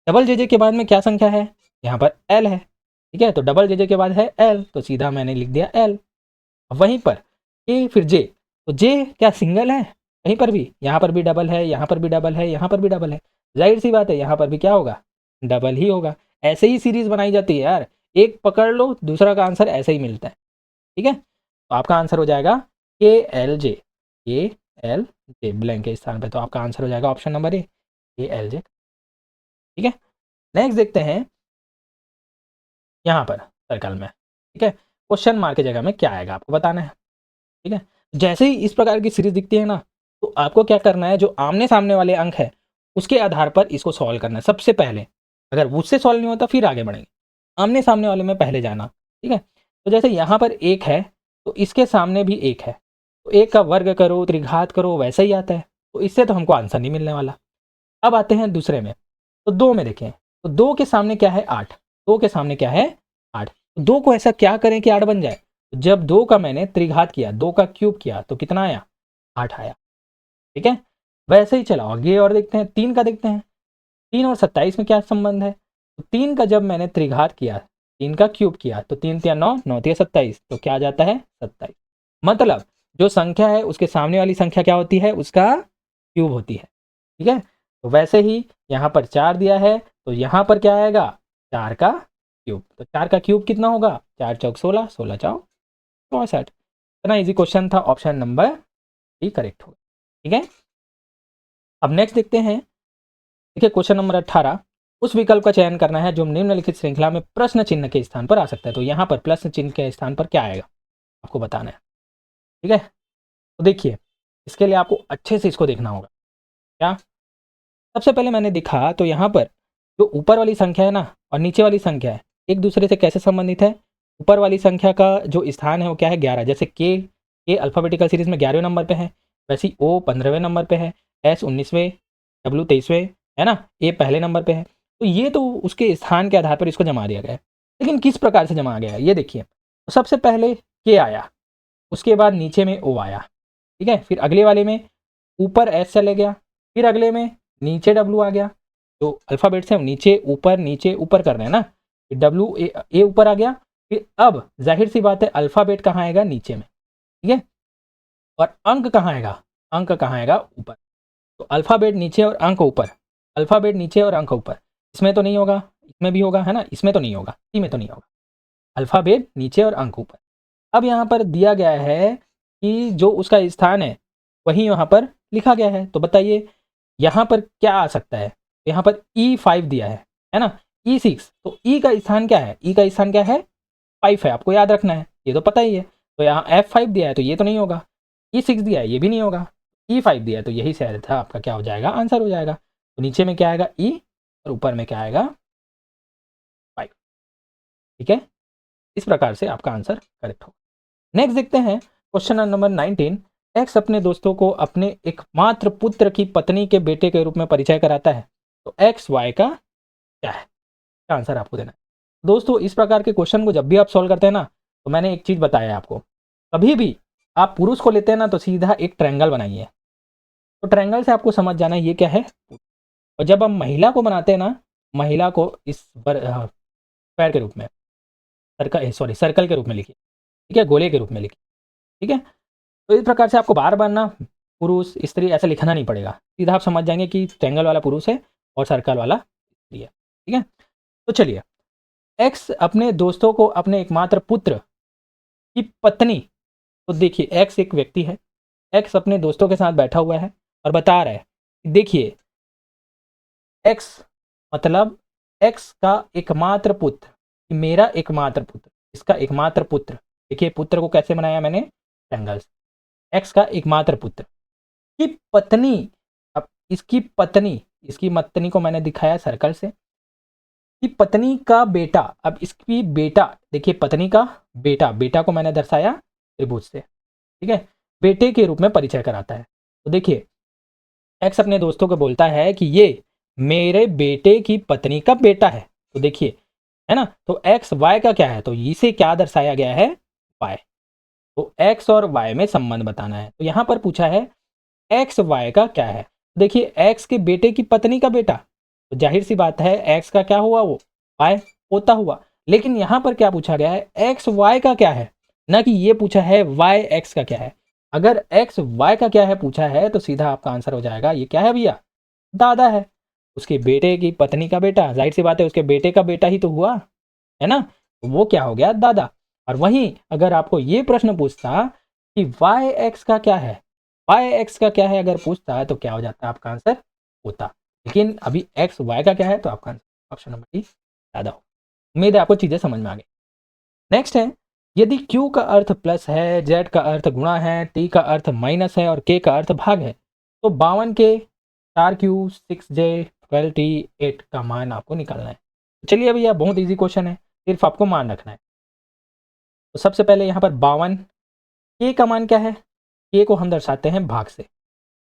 डबल जे जे के बाद में क्या संख्या है, यहाँ पर एल है। ठीक है, तो डबल जे जे के बाद है एल, तो सीधा मैंने लिख दिया एल। वहीं पर के फिर जे, तो जे क्या सिंगल है, कहीं पर भी, यहाँ पर भी डबल है, यहाँ पर भी डबल है, यहाँ पर भी डबल है, जाहिर सी बात है यहाँ पर भी क्या होगा, डबल ही होगा। ऐसे ही सीरीज बनाई जाती है यार, एक पकड़ लो दूसरा का आंसर ऐसे ही मिलता है। ठीक है, तो आपका आंसर हो जाएगा के एल जे, के एल जे ब्लैंक के स्थान पे, तो आपका आंसर हो जाएगा ऑप्शन नंबर ए, के एल जे। ठीक है, नेक्स्ट देखते हैं यहाँ पर सर्कल में। ठीक है, क्वेश्चन मार्क की जगह में क्या आएगा आपको बताना है। ठीक है, जैसे ही इस प्रकार की सीरीज दिखती है ना, तो आपको क्या करना है, जो आमने सामने वाले अंक है उसके आधार पर इसको सॉल्व करना है सबसे पहले। अगर उससे सॉल्व नहीं होता फिर आगे बढ़ेंगे, आमने सामने वाले में पहले जाना। ठीक है, तो जैसे यहाँ पर 1 है, तो इसके सामने भी 1 है, तो 1 का वर्ग करो, त्रिघात करो, वैसा ही आता है। तो इससे तो हमको आंसर नहीं मिलने वाला। अब आते हैं दूसरे में, तो 2 में देखें, तो 2 के सामने क्या है, 8, 2 के सामने क्या है, 8। 2 को ऐसा क्या करें कि 8 बन जाए, जब 2 का मैंने त्रिघात किया, 2 का क्यूब किया, तो कितना आया, 8 आया। ठीक है, वैसे ही चलाओ आगे और देखते हैं, 3 का देखते हैं, 3 और 27 में क्या संबंध है। तो 3 का जब मैंने त्रिघात किया, 3 का क्यूब किया, तो 3 तिया 9, 9 तिया 27, तो क्या आ जाता है, 27। मतलब जो संख्या है उसके सामने वाली संख्या क्या होती है, उसका क्यूब होती है। ठीक है, तो वैसे ही यहाँ पर 4 दिया है, तो यहाँ पर क्या आएगा, 4 का क्यूब। तो 4 का क्यूब कितना होगा, 4 चौक 16, 16 चौक 64। इतना इजी क्वेश्चन था, ऑप्शन नंबर ही करेक्ट होगा। ठीक है, अब नेक्स्ट देखते हैं। देखिए क्वेश्चन नंबर 18, उस विकल्प का चयन करना है जो निम्नलिखित श्रृंखला में प्रश्न चिन्ह के स्थान पर आ सकता है। तो यहाँ पर प्रश्न चिन्ह के स्थान पर क्या आएगा आपको बताना है। ठीक है, तो देखिए इसके लिए आपको अच्छे से इसको देखना होगा। क्या, सबसे पहले मैंने देखा तो यहाँ पर जो ऊपर वाली संख्या है ना और नीचे वाली संख्या है, एक दूसरे से कैसे संबंधित है। ऊपर वाली संख्या का जो स्थान है वो क्या है, 11। जैसे के अल्फ़ाबेटिकल सीरीज में 11वें नंबर पे है, वैसे ही ओ 15वें नंबर पे है, एस 19वें, डब्ल्यू 23वें, है ना, ए पहले नंबर पे है। तो ये तो उसके स्थान के आधार पर इसको जमा दिया गया है। लेकिन किस प्रकार से जमा गया है ये देखिए। तो सबसे पहले के आया, उसके बाद नीचे में ओ आया। ठीक है, फिर अगले वाले में ऊपर एस चले गया, फिर अगले में नीचे डब्लू आ गया। जो अल्फ़ाबेट से हम नीचे ऊपर कर रहे हैं ना, डब्लू ए ऊपर आ गया। फिर अब जाहिर सी बात है अल्फ़ाबेट कहाँ आएगा, नीचे में। ठीक है, और अंक कहाँ आएगा, अंक कहाँ आएगा, ऊपर। तो अल्फ़ाबेट नीचे और अंक ऊपर, अल्फ़ाबेट नीचे और अंक ऊपर। इसमें तो नहीं होगा, इसमें भी होगा, है ना, इसमें तो नहीं होगा, सी में तो नहीं होगा। अल्फ़ाबेट नीचे और अंक ऊपर। अब यहाँ पर दिया गया है कि जो उसका स्थान है वही यहाँ पर लिखा गया है। तो बताइए यहाँ पर क्या आ सकता है। यहाँ पर E5 दिया है ना, E6। तो E का स्थान क्या है, E का स्थान क्या है, 5 है, आपको याद रखना है, ये तो पता ही है। तो यहाँ F5 दिया है तो ये तो नहीं होगा, E6 दिया है ये भी नहीं होगा, E5 दिया है तो यही शायद था आपका क्या हो जाएगा, आंसर हो जाएगा। तो नीचे में क्या आएगा, E और ऊपर में क्या आएगा 5। ठीक है, इस प्रकार से आपका आंसर करेक्ट होगा। नेक्स्ट देखते हैं क्वेश्चन नंबर 19। एक्स अपने दोस्तों को अपने एकमात्र पुत्र की पत्नी के बेटे के रूप में परिचय कराता है, तो एक्स वाई का क्या है? इसका आंसर आपको देना है। दोस्तों इस प्रकार के क्वेश्चन को जब भी आप सॉल्व करते हैं ना, तो मैंने एक चीज बताया है आपको, कभी भी आप पुरुष को लेते हैं ना तो सीधा एक ट्रायंगल बनाइए, तो ट्रायंगल से आपको समझ जाना है ये क्या है। और जब हम महिला को बनाते हैं ना, महिला को इस स्क्वायर के रूप में, सर्कल के रूप में लिखिए, ठीक है, गोले के रूप में लिखिए। ठीक है, तो इस प्रकार से आपको बार बार ना पुरुष स्त्री ऐसा लिखना नहीं पड़ेगा, सीधा आप समझ जाएंगे कि ट्रायंगल वाला पुरुष है और सर्कल वाला स्त्री है। ठीक है, तो चलिए, एक्स अपने दोस्तों को अपने एकमात्र पुत्र की पत्नी, तो देखिए एक्स एक व्यक्ति है, एक्स अपने दोस्तों के साथ बैठा हुआ है और बता रहा है, देखिए एक्स मतलब एक्स का एकमात्र पुत्र, मेरा एकमात्र पुत्र, इसका एकमात्र पुत्र, देखिए पुत्र को कैसे बनाया मैंने, ट्रायंगल। एक्स का एकमात्र पुत्र की पत्नी, अब इसकी पत्नी को मैंने दिखाया सर्कल से, कि पत्नी का बेटा, अब इसकी बेटा, देखिए पत्नी का बेटा, बेटा को मैंने दर्शाया त्रिभुज से। ठीक है, बेटे के रूप में परिचय कराता है। तो देखिए एक्स अपने दोस्तों को बोलता है कि ये मेरे बेटे की पत्नी का बेटा है, तो देखिए है ना, तो एक्स वाई का क्या है, तो इसे क्या दर्शाया गया है, वाई। तो एक्स और वाई में संबंध बताना है, तो यहां पर पूछा है एक्स वाई का क्या है। देखिए एक्स के बेटे की पत्नी का बेटा, तो जाहिर सी बात है एक्स का क्या हुआ, वो वाई होता हुआ। लेकिन यहां पर क्या पूछा गया है, एक्स वाई का क्या है, ना कि ये पूछा है वाई एक्स का क्या है। अगर एक्स वाई का क्या है पूछा है तो सीधा आपका आंसर हो जाएगा, ये क्या है भैया, दादा है, उसके बेटे की पत्नी का बेटा, जाहिर सी बात है उसके बेटे का बेटा ही तो हुआ, है ना, तो वो क्या हो गया, दादा। और वहीं अगर आपको ये प्रश्न पूछता कि वाई एक्स का क्या है, वाई एक्स का क्या है अगर पूछता है, तो क्या हो जाता है, आपका आंसर होता। लेकिन अभी एक्स वाई का क्या है, तो आपका आंसर ऑप्शन नंबर डी ज़्यादा हो। उम्मीद है आपको चीज़ें समझ में आ गई। नेक्स्ट है, यदि Q का अर्थ प्लस है, Z का अर्थ गुणा है, T का अर्थ माइनस है और K का अर्थ भाग है, तो 52 के 4Q 6J 12T 8 का मान आपको निकालना है। चलिए भैया बहुत इजी क्वेश्चन है, सिर्फ आपको मान रखना है। तो सबसे पहले यहाँ पर 52, K का मान क्या है, K को हम दर्शाते हैं भाग से,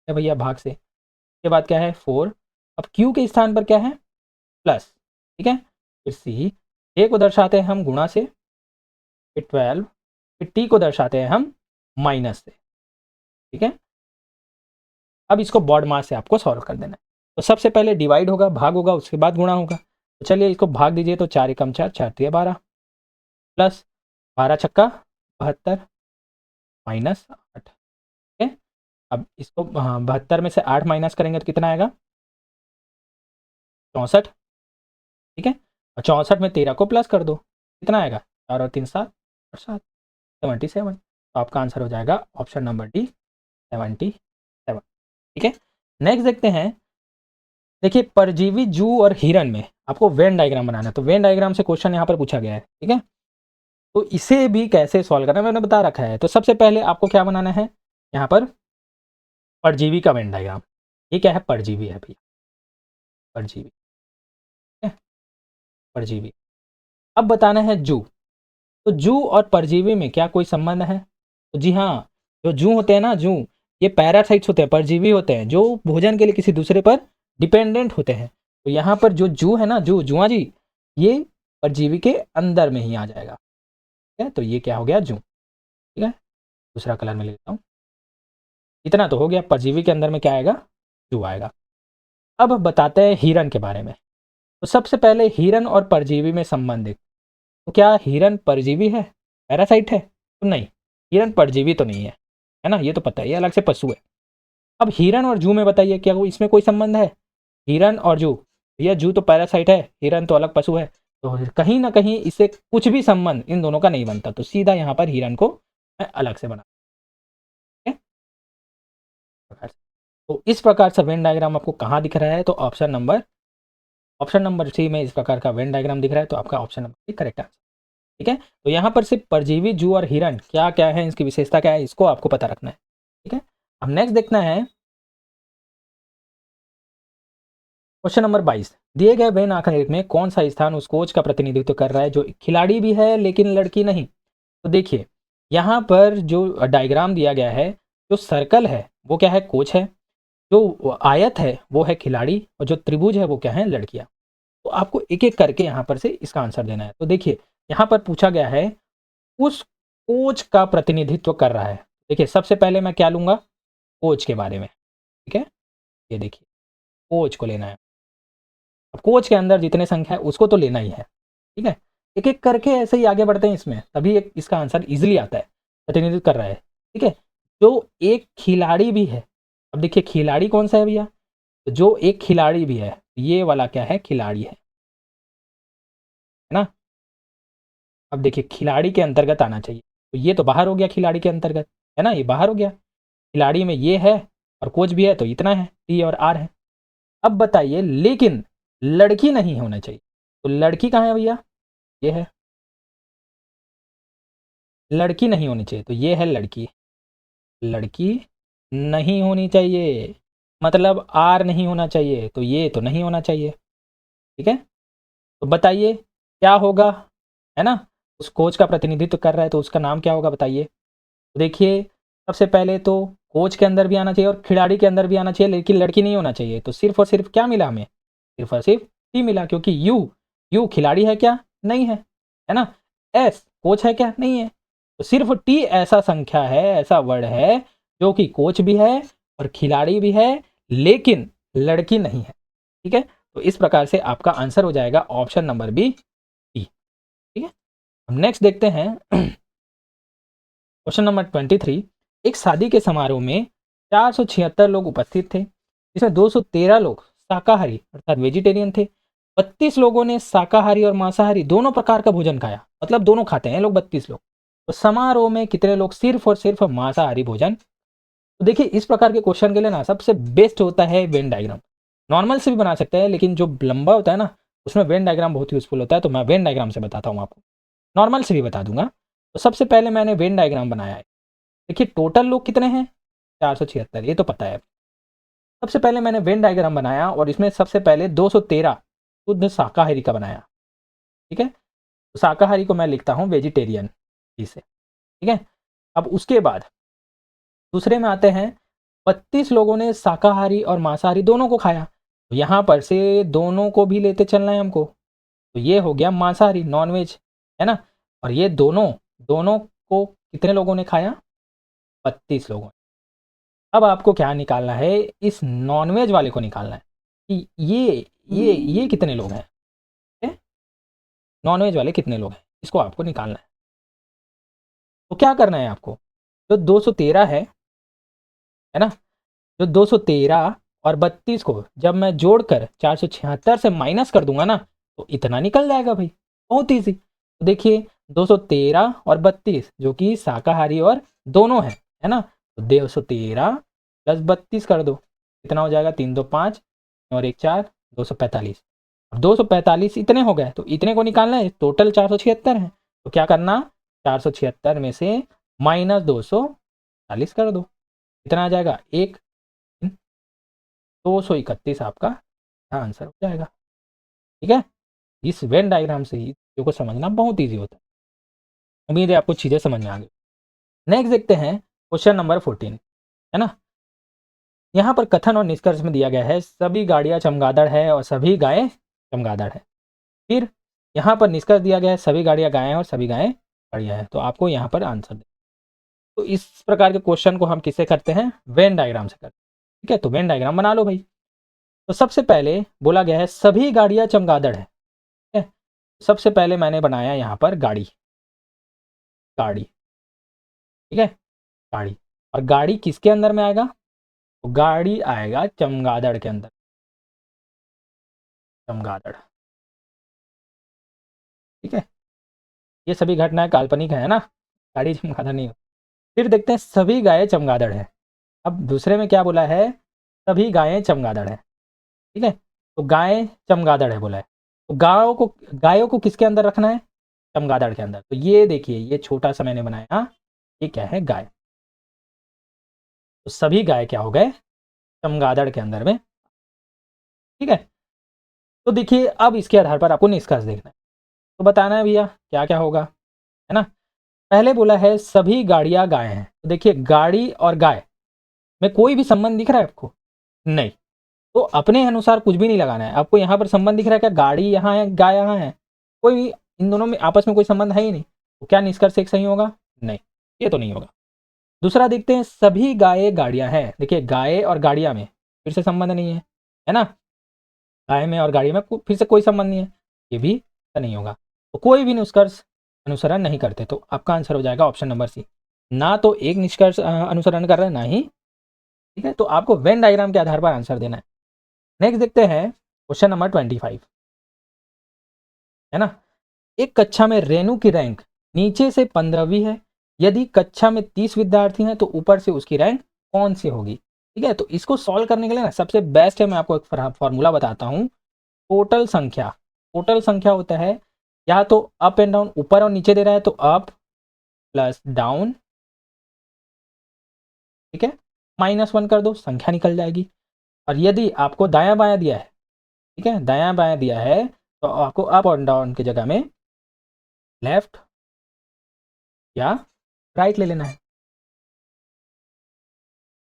है भैया भाग से, के बाद क्या है 4, अब Q के स्थान पर क्या है, प्लस, ठीक है, फिर C, A को दर्शाते हैं हम गुणा से, फिर 12, फिर T को दर्शाते हैं हम माइनस से। ठीक है, अब इसको बॉड मास से आपको सॉल्व कर देना है। तो सबसे पहले डिवाइड होगा, भाग होगा, उसके बाद गुणा होगा। तो चलिए इसको भाग दीजिए, तो 4 एकम 4, 4 तिया 12, प्लस 12 छक्का 72 माइनस 8। ठीक है, अब इसको 72 में से 8 माइनस करेंगे तो कितना आएगा, 64। ठीक है, और 64 में 13 को प्लस कर दो, कितना आएगा, 4 और 3 7 और 7 77। तो आपका आंसर हो जाएगा ऑप्शन नंबर डी 77। ठीक है, नेक्स्ट देखते हैं। देखिए परजीवी जू और हिरन में आपको वेन डायग्राम बनाना है, तो वेन डायग्राम से क्वेश्चन यहाँ पर पूछा गया है। ठीक है, तो इसे भी कैसे सॉल्व करना है मैंने बता रखा है। तो सबसे पहले आपको क्या बनाना है, यहाँ पर परजीवी का वेन डायग्राम। ये क्या है, परजीवी है भैया, परजीवी, ठीक है, परजीवी। अब बताना है जू, तो जू और परजीवी में क्या कोई संबंध है, तो जी हाँ, जो जू होते हैं ना, जू ये पैरासाइट्स होते हैं, परजीवी होते हैं, जो भोजन के लिए किसी दूसरे पर डिपेंडेंट होते हैं। तो यहाँ पर जो जू है ना, जू जुआ जी, ये परजीवी के अंदर में ही आ जाएगा। ठीक है, तो ये क्या हो गया, जू। ठीक है, दूसरा कलर में लेता हूँ, इतना तो हो गया, परजीवी के अंदर में क्या आएगा, जू आएगा। अब बताते हैं हिरन के बारे में। तो सबसे पहले हिरन और परजीवी में संबंधित, तो क्या हिरन परजीवी है, पैरासाइट है, तो नहीं, हिरन परजीवी तो नहीं है ना, ये तो पता है, ये अलग से पशु है। अब हिरन और जू में बताइए क्या इसमें कोई संबंध है, हिरन और जू, भैया जू तो पैरासाइट है, हिरन तो अलग पशु है, तो कहीं ना कहीं इससे कुछ भी संबंध इन दोनों का नहीं बनता, तो सीधा यहाँ पर हिरन को मैं अलग से बना। तो इस प्रकार से वेन डायग्राम आपको कहाँ दिख रहा है, तो ऑप्शन नंबर सी में इस प्रकार का वेन डायग्राम दिख रहा है, तो आपका ऑप्शन नंबर करेक्ट आंसर। ठीक है, तो यहाँ पर सिर्फ परजीवी जू और हिरन क्या क्या है, इसकी विशेषता क्या है, इसको आपको पता रखना है। ठीक है, अब नेक्स्ट देखना है क्वेश्चन नंबर 22, दिए गए वेन आखिर में कौन सा स्थान उस कोच का प्रतिनिधित्व कर रहा है जो खिलाड़ी भी है लेकिन लड़की नहीं। तो देखिए यहाँ पर जो डायग्राम दिया गया है, जो सर्कल है वो क्या है, कोच है, जो आयत है वो है खिलाड़ी, और जो त्रिभुज है वो क्या है, लड़कियां। तो आपको एक एक करके यहाँ पर से इसका आंसर देना है। तो देखिए यहाँ पर पूछा गया है उस कोच का प्रतिनिधित्व कर रहा है। देखिए सबसे पहले मैं क्या लूंगा, कोच के बारे में, ठीक है। ये देखिए कोच को लेना है। अब कोच के अंदर जितने संख्या है उसको तो लेना ही है, ठीक है। एक एक करके ऐसे ही आगे बढ़ते हैं इसमें, तभी इसका आंसर इजिली आता है। प्रतिनिधित्व कर रहा है, ठीक है। जो एक खिलाड़ी भी है, अब देखिए खिलाड़ी कौन सा है भैया, तो जो एक खिलाड़ी भी है, ये वाला क्या है, खिलाड़ी है ना। अब देखिए खिलाड़ी के अंतर्गत आना चाहिए, तो ये तो बाहर हो गया खिलाड़ी के अंतर्गत, है ना, ये बाहर हो गया। खिलाड़ी में ये है और कोच भी है, तो इतना है, टी और आर है। अब बताइए लेकिन लड़की नहीं होना चाहिए, तो लड़की कहाँ है भैया, ये है, लड़की नहीं होनी चाहिए, तो ये है लड़की, लड़की नहीं होनी चाहिए, मतलब आर नहीं होना चाहिए, तो ये तो नहीं होना चाहिए, ठीक है। तो बताइए क्या होगा, है ना, उस कोच का प्रतिनिधित्व कर रहा है तो उसका नाम क्या होगा बताइए। तो देखिए सबसे पहले तो कोच के अंदर भी आना चाहिए और खिलाड़ी के अंदर भी आना चाहिए, लेकिन लड़की नहीं होना चाहिए। तो सिर्फ और सिर्फ क्या मिला हमें, सिर्फ और सिर्फ टी मिला, क्योंकि यू, यू खिलाड़ी है क्या, नहीं है ना। एस कोच है क्या, नहीं है। तो सिर्फ टी ऐसा संख्या है, ऐसा वर्ड है जो कि कोच भी है और खिलाड़ी भी है लेकिन लड़की नहीं है, ठीक है। तो इस प्रकार से आपका आंसर हो जाएगा ऑप्शन नंबर बी, टी, ठीक है। हम नेक्स्ट देखते हैं क्वेश्चन नंबर 23, एक शादी के समारोह में 476 लोग उपस्थित थे, जिसमें 213 लोग शाकाहारी अर्थात वेजिटेरियन थे। 32 लोगों ने शाकाहारी और मांसाहारी दोनों प्रकार का भोजन खाया, मतलब दोनों खाते हैं लोग 32 लोग। तो समारोह में कितने लोग सिर्फ और सिर्फ मांसाहारी भोजन। तो देखिए इस प्रकार के क्वेश्चन के लिए ना सबसे बेस्ट होता है वेन डायग्राम। नॉर्मल से भी बना सकते हैं, लेकिन जो लंबा होता है ना उसमें वेन डायग्राम बहुत यूजफुल होता है, तो मैं वेन डायग्राम से बताता हूँ आपको, नॉर्मल से भी बता दूंगा। तो सबसे पहले मैंने वेन डायग्राम बनाया है। देखिए टोटल लोग कितने हैं, 476, ये तो पता है। सबसे पहले मैंने वेन डायग्राम बनाया और इसमें सबसे पहले 213 शुद्ध शाकाहारी का बनाया, ठीक है। तो शाकाहारी को मैं लिखता हूँ वेजिटेरियन इसे, ठीक है। अब उसके बाद दूसरे में आते हैं, 32 लोगों ने शाकाहारी और मांसाहारी दोनों को खाया, तो यहाँ पर से दोनों को भी लेते चलना है हमको। तो ये हो गया मांसाहारी, नॉन वेज, है ना। और ये दोनों, दोनों को कितने लोगों ने खाया, 32 लोगों ने। अब आपको क्या निकालना है, इस नॉनवेज वाले को निकालना है कि ये कितने लोग हैं, नॉनवेज वाले कितने लोग हैं, इसको आपको निकालना है। तो क्या करना है आपको, जो 213 है ना, जो 213 और 32 को जब मैं जोड़कर 476 से माइनस कर दूंगा ना, तो इतना निकल जाएगा भाई, बहुत ईजी। तो देखिए 213 और 32 जो कि शाकाहारी और दोनों है ना, तो 213 प्लस 32 कर दो, कितना हो जाएगा, 3 2 5 और 1 4, 245। अब 245 इतने हो गए, तो इतने को निकालना है, टोटल 476 है। तो क्या करना, 476 में से माइनस 240 कर दो, कितना आ जाएगा, 1, 231 आपका आंसर हो जाएगा, ठीक है। इस वेन डायग्राम से ही चीज़ों को समझना बहुत ईजी होता है। उम्मीद है आपको चीज़ें समझ में आ गई। नेक्स्ट देखते हैं क्वेश्चन नंबर 14, है ना। यहाँ पर कथन और निष्कर्ष में दिया गया है सभी गाड़ियाँ चमगादड़ है और सभी गायें चमगादड़ है। फिर यहाँ पर निष्कर्ष दिया गया है सभी गाड़ियाँ गायें और सभी गायें गाड़ियाँ हैं, तो आपको यहाँ पर आंसर दे। तो इस प्रकार के क्वेश्चन को हम किससे करते हैं, वेन डायग्राम से करते हैं, ठीक है। तो वेन डायग्राम बना लो भाई। तो सबसे पहले बोला गया है सभी गाड़ियाँ चमगादड़ है, ठीक है। सबसे पहले मैंने बनाया यहाँ पर गाड़ी, गाड़ी, ठीक है, गाड़ी। और गाड़ी किसके अंदर में आएगा, तो गाड़ी आएगा चमगादड़ के अंदर, चमगादड़, ठीक है। ये सभी घटनाएं काल्पनिक है ना, गाड़ी चमगादड़ नहीं हो। फिर देखते हैं सभी गायें चमगादड़ है। अब दूसरे में क्या बोला है, सभी गायें चमगादड़ है, ठीक है। तो गाय चमगादड़ है बोला है, तो गायों को किसके अंदर रखना है, चमगादड़ के अंदर। तो ये देखिए ये छोटा सा मैंने बनाया, ये क्या है, गाय। तो सभी गाय क्या हो गए, चमगादड़ के अंदर में, ठीक है। तो देखिए अब इसके आधार पर आपको निष्कर्ष देखना है, तो बताना है भैया क्या क्या होगा, है ना। पहले बोला है सभी गाड़ियां गाय हैं, तो देखिए गाड़ी और गाय में कोई भी संबंध दिख रहा है आपको? नहीं। तो अपने अनुसार कुछ भी नहीं लगाना है आपको। यहाँ पर संबंध दिख रहा है क्या? गाड़ी यहाँ है, गाय यहाँ है, कोई इन दोनों में आपस में कोई संबंध है ही नहीं, तो क्या निष्कर्ष एक सही होगा? नहीं, ये तो नहीं होगा। दूसरा देखते हैं, सभी गाय गाड़ियां हैं। देखिए गाय और गाड़ियां में फिर से संबंध नहीं है ना। गाय में और गाड़ी में फिर से कोई संबंध नहीं है, ये भी नहीं होगा। तो कोई भी निष्कर्ष अनुसरण नहीं करते, तो आपका आंसर हो जाएगा ऑप्शन नंबर सी। ना तो एक निष्कर्ष अनुसरण कर रहे हैं, ना ही, ठीक है। तो आपको वेन डायग्राम के आधार पर आंसर देना है। नेक्स्ट देखते हैं क्वेश्चन नंबर 25, है ना। एक कक्षा में रेणु की रैंक नीचे से 15वीं है, यदि कक्षा में 30 विद्यार्थी हैं तो ऊपर से उसकी रैंक कौन सी होगी? ठीक है, तो इसको सॉल्व करने के लिए ना सबसे बेस्ट है, मैं आपको एक फॉर्मूला बताता हूँ। टोटल संख्या, टोटल संख्या होता है या तो अप एंड डाउन, ऊपर और नीचे दे रहा है तो अप प्लस डाउन, ठीक है, -1 कर दो, संख्या निकल जाएगी। और यदि आपको दायां बायां दिया है, ठीक है, दायां बायां दिया है, तो आपको अप और डाउन की जगह में लेफ्ट या राइट ले लेना है,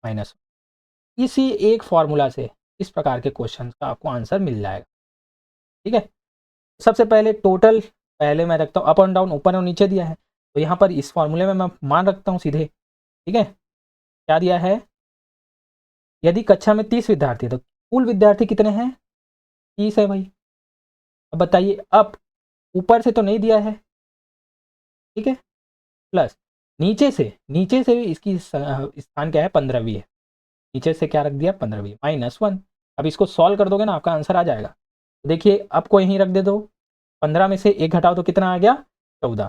माइनस। इसी एक फॉर्मूला से इस प्रकार के क्वेश्चन का आपको आंसर मिल जाएगा, ठीक है। सबसे पहले टोटल, पहले मैं रखता हूँ अप एंड डाउन, ऊपर और नीचे दिया है, तो यहाँ पर इस फॉर्मूले में मैं मान रखता हूँ सीधे, ठीक है। क्या दिया है? यदि कक्षा में 30 विद्यार्थी है तो कुल विद्यार्थी कितने हैं? 30 है भाई। अब बताइए, अप ऊपर से तो नहीं दिया है, ठीक है, प्लस नीचे से भी इसकी स्थान क्या है? 15वीं है, नीचे से क्या रख दिया? 15वीं, -1। अब इसको सॉल्व कर दोगे ना, आपका आंसर आ जाएगा। देखिए अब को यहीं रख दे दो, 15 में से 1 घटाओ तो कितना आ गया? 14,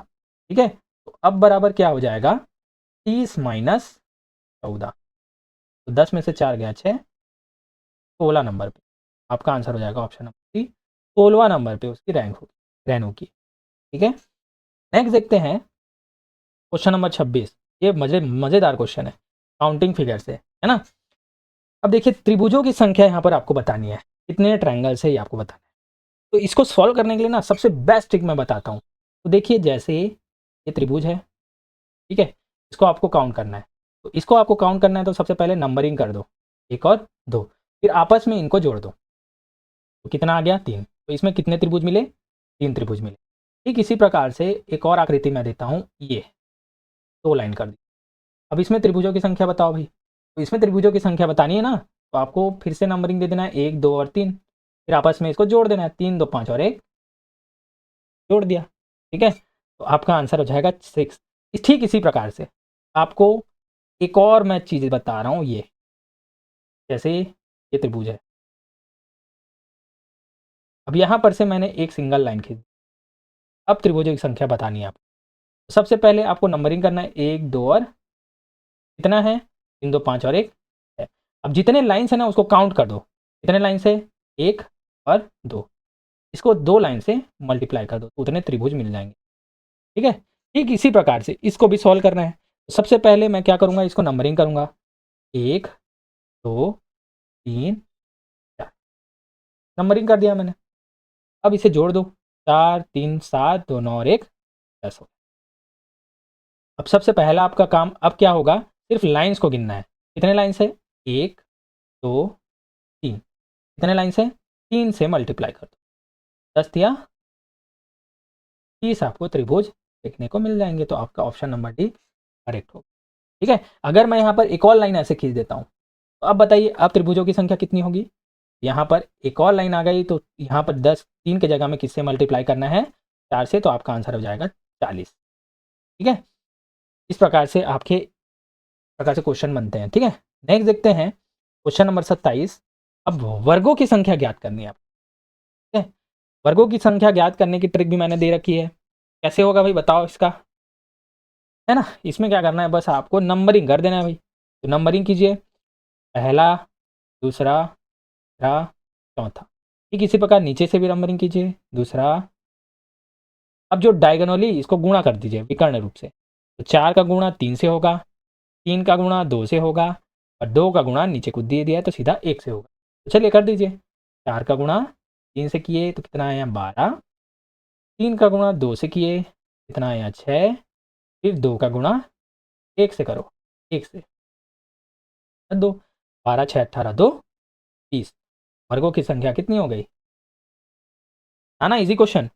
ठीक है। तो अब बराबर क्या हो जाएगा? 30 माइनस 14, तो 10 में से 4 गया 6, 16 नंबर पे आपका आंसर हो जाएगा ऑप्शन नंबर सी। 16वां नंबर पे उसकी रैंक होगी, रेनू की, ठीक है। नेक्स्ट देखते हैं क्वेश्चन नंबर 26। ये मज़ेदार क्वेश्चन है, काउंटिंग फिगर से, है ना। अब देखिए त्रिभुजों की संख्या यहाँ पर आपको बतानी है, कितने ट्रायंगल से ये आपको बताना है। तो इसको सॉल्व करने के लिए ना सबसे बेस्ट ट्रिक मैं बताता हूँ। तो देखिए जैसे ये त्रिभुज है, ठीक है, इसको आपको काउंट करना है। तो इसको आपको काउंट करना है तो सबसे पहले नंबरिंग कर दो, 1 और 2, फिर आपस में इनको जोड़ दो, तो कितना आ गया? 3। तो इसमें कितने त्रिभुज मिले? 3 त्रिभुज मिले। ठीक इसी प्रकार से एक और आकृति मैं देता हूँ, ये 2 लाइन कर दी। अब इसमें त्रिभुजों की संख्या बताओ भाई। तो इसमें त्रिभुजों की संख्या बतानी है ना, तो आपको फिर से नंबरिंग दे देना है, 1 2 और 3, फिर आपस में इसको जोड़ देना है, 3 2 5 और 1 जोड़ दिया, ठीक है। तो आपका आंसर हो जाएगा 6। ठीक इसी प्रकार से आपको एक और मैं चीज़ बता रहा हूँ, ये जैसे ये त्रिभुज है, अब यहाँ पर से मैंने एक सिंगल लाइन खींच, अब त्रिभुजों की संख्या बतानी है आपको। सबसे पहले आपको नंबरिंग करना है, 1 2 और कितना है? 3 2 5 और 1 है। अब जितने लाइन्स है ना उसको काउंट कर दो, कितने लाइन से? 1 और 2, इसको 2 लाइन से मल्टीप्लाई कर दो तो उतने त्रिभुज मिल जाएंगे, ठीक है। ठीक इसी प्रकार से इसको भी सॉल्व करना है। सबसे पहले मैं क्या करूँगा, इसको नंबरिंग करूँगा, 1 2 3 4, नंबरिंग कर दिया मैंने। अब इसे जोड़ दो, 4 3 7 2 9 और 1 10 हो। अब सबसे पहला आपका काम अब क्या होगा? सिर्फ लाइन्स को गिनना है, कितने लाइन्स है? 1 2 3, कितने लाइन्स है? 3 से मल्टीप्लाई कर दो, 10 दिया 30, आपको त्रिभुज देखने को मिल जाएंगे। तो आपका ऑप्शन नंबर डी करेक्ट होगा, ठीक है। अगर मैं यहाँ पर एक और लाइन ऐसे खींच देता हूँ, तो अब बताइए अब त्रिभुजों की संख्या कितनी होगी? यहाँ पर एक और लाइन आ गई, तो यहाँ पर 10, 3 के जगह में किससे मल्टीप्लाई करना है? 4 से, तो आपका आंसर हो जाएगा 40, ठीक है। इस प्रकार से क्वेश्चन बनते हैं, ठीक है। नेक्स्ट देखते हैं क्वेश्चन नंबर 27। अब वर्गों की संख्या ज्ञात करनी है, ठीक है। वर्गों की संख्या ज्ञात करने की ट्रिक भी मैंने दे रखी है, कैसे होगा भाई बताओ इसका, है ना। इसमें क्या करना है, बस आपको नंबरिंग कर देना है भाई। तो नंबरिंग कीजिए, पहला दूसरा तीसरा चौथा, ठीक इसी प्रकार नीचे से भी नंबरिंग कीजिए, दूसरा। अब जो डायगोनली इसको गुणा कर दीजिए विकर्ण रूप से, तो 4 का गुणा 3 से होगा, 3 का गुणा 2 से होगा, और 2 का गुणा नीचे को दे दिया है तो सीधा 1 से होगा। तो चलिए कर दीजिए, 4 का गुणा 3 से किए तो कितना आया 12, 3 का गुणा 2 से किए कितना आया 6, फिर 2 का गुणा 1 से करो, 1 से 2, 12 6 18 2 30, वर्गों की संख्या कितनी हो गई? आना इजी क्वेश्चन।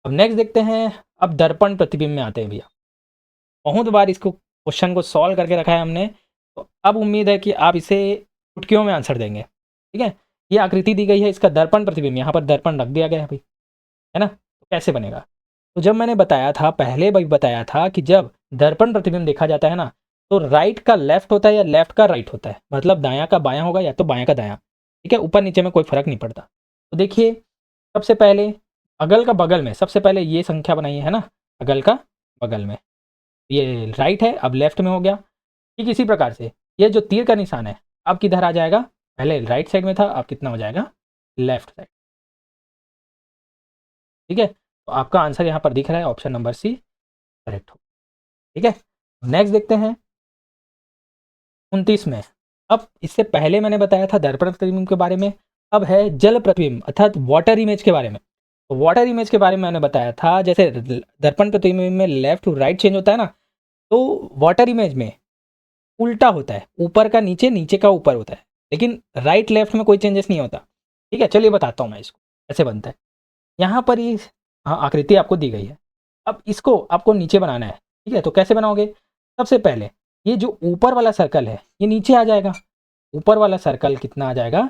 अब नेक्स्ट देखते हैं, अब दर्पण प्रतिबिंब में आते हैं भैया। बहुत बार इसको क्वेश्चन को सॉल्व करके रखा है हमने, तो अब उम्मीद है कि आप इसे चुटकियों में आंसर देंगे। ठीक है, ये आकृति दी गई है, इसका दर्पण प्रतिबिंब, यहाँ पर दर्पण रख दिया गया है भाई, है ना, तो कैसे बनेगा? तो जब मैंने बताया था, पहले भी बताया था कि जब दर्पण प्रतिबिंब देखा जाता है ना, तो राइट का लेफ्ट होता है या लेफ्ट का राइट होता है, मतलब दायां का बायां होगा या तो बायां का दायां। ठीक है, ऊपर नीचे में कोई फर्क नहीं पड़ता। तो देखिए, सबसे पहले अगल का बगल में सबसे पहले ये संख्या बनाई है ना, अगल का बगल में, ये राइट है, अब लेफ्ट में हो गया। ठीक इसी प्रकार से ये जो तीर का निशान है अब किधर आ जाएगा, पहले राइट साइड में था, अब कितना हो जाएगा लेफ्ट साइड। ठीक है, तो आपका आंसर यहाँ पर दिख रहा है, ऑप्शन नंबर सी करेक्ट हो। ठीक है, नेक्स्ट देखते हैं 29 में। अब इससे पहले मैंने बताया था दर्पण प्रतिबिंब के बारे में, अब है जल प्रतिबिंब अर्थात वाटर इमेज के बारे में। तो वाटर इमेज के बारे में मैंने बताया था, जैसे दर्पण प्रतिबिंब में लेफ्ट टू राइट चेंज होता है ना, तो वाटर इमेज में उल्टा होता है, ऊपर का नीचे, नीचे का ऊपर होता है, लेकिन राइट लेफ्ट में कोई चेंजेस नहीं होता। ठीक है, चलिए बताता हूँ मैं इसको कैसे बनता है। यहाँ पर ये हाँ आकृति आपको दी गई है, अब इसको आपको नीचे बनाना है। ठीक है, तो कैसे बनाओगे? सबसे पहले ये जो ऊपर वाला सर्कल है ये नीचे आ जाएगा, ऊपर वाला सर्कल कितना आ जाएगा,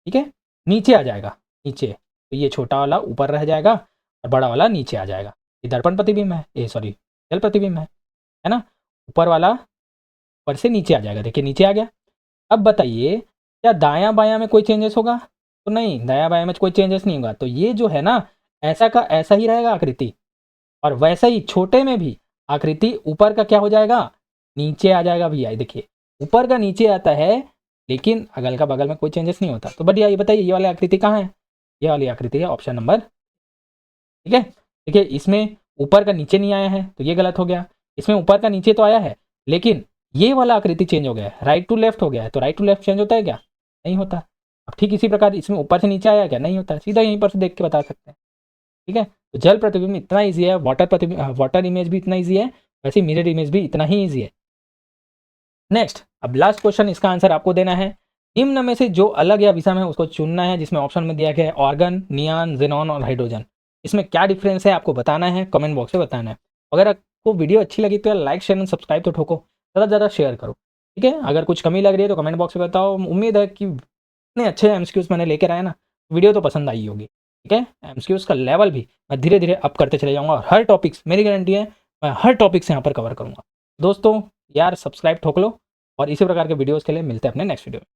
ठीक है, नीचे आ जाएगा, नीचे। तो ये छोटा वाला ऊपर रह जाएगा और बड़ा वाला नीचे आ जाएगा। ये दर्पण प्रतिबिंब है, ये सॉरी जल प्रतिबिंब है ना। ऊपर वाला ऊपर से नीचे आ जाएगा, देखिए नीचे आ गया। अब बताइए क्या दायां बायां में कोई चेंजेस होगा? तो नहीं, दायां बायां में कोई चेंजेस नहीं होगा, तो ये जो है ना ऐसा का ऐसा ही रहेगा आकृति, और वैसा ही छोटे में भी आकृति ऊपर का क्या हो जाएगा, नीचे आ जाएगा भैया। देखिए ऊपर का नीचे आता है, लेकिन अगल का बगल में कोई चेंजेस नहीं होता। तो बढ़िया, ये बताइए ये वाली आकृति कहाँ है? ये वाली आकृति है ऑप्शन नंबर। ठीक है, देखिए इसमें ऊपर का नीचे नहीं आया है तो ये गलत हो गया, इसमें ऊपर का नीचे तो आया है लेकिन ये वाला आकृति चेंज हो गया है, राइट टू लेफ्ट हो गया है। तो राइट टू लेफ्ट चेंज होता है क्या? नहीं होता। अब ठीक इसी प्रकार इसमें ऊपर से नीचे आया क्या? नहीं होता, सीधा यहीं पर से देख के बता सकते हैं। ठीक है, तो जल प्रतिबिंब इतना ईजी है, वाटर प्रतिबिंब वाटर इमेज भी इतना ईजी है, वैसे मिरर इमेज भी इतना ही ईजी है। नेक्स्ट, अब लास्ट क्वेश्चन, इसका आंसर आपको देना है। निम्न में से जो अलग या विषम है उसको चुनना है, जिसमें ऑप्शन में दिया गया है ऑर्गन, नियॉन, जेनॉन और हाइड्रोजन। इसमें क्या डिफरेंस है आपको बताना है, कमेंट बॉक्स में बताना है। अगर आपको वीडियो अच्छी लगी तो लाइक शेयर एंड सब्सक्राइब तो ठोको, ज़्यादा से ज़्यादा शेयर करो। ठीक है, अगर कुछ कमी लग रही है तो कमेंट बॉक्स में बताओ। उम्मीद है कि इतने अच्छे एमसीक्यूज मैंने लेकर आया ना, वीडियो तो पसंद आई होगी। ठीक है, एमसीक्यूज का लेवल भी मैं धीरे धीरे अप करते चले जाऊँगा, और हर टॉपिक्स मेरी गारंटी है मैं हर टॉपिक्स यहाँ पर कवर करूँगा। दोस्तों यार सब्सक्राइब ठोक लो, और इसी प्रकार के वीडियोज़ के लिए मिलते हैं अपने नेक्स्ट वीडियो में।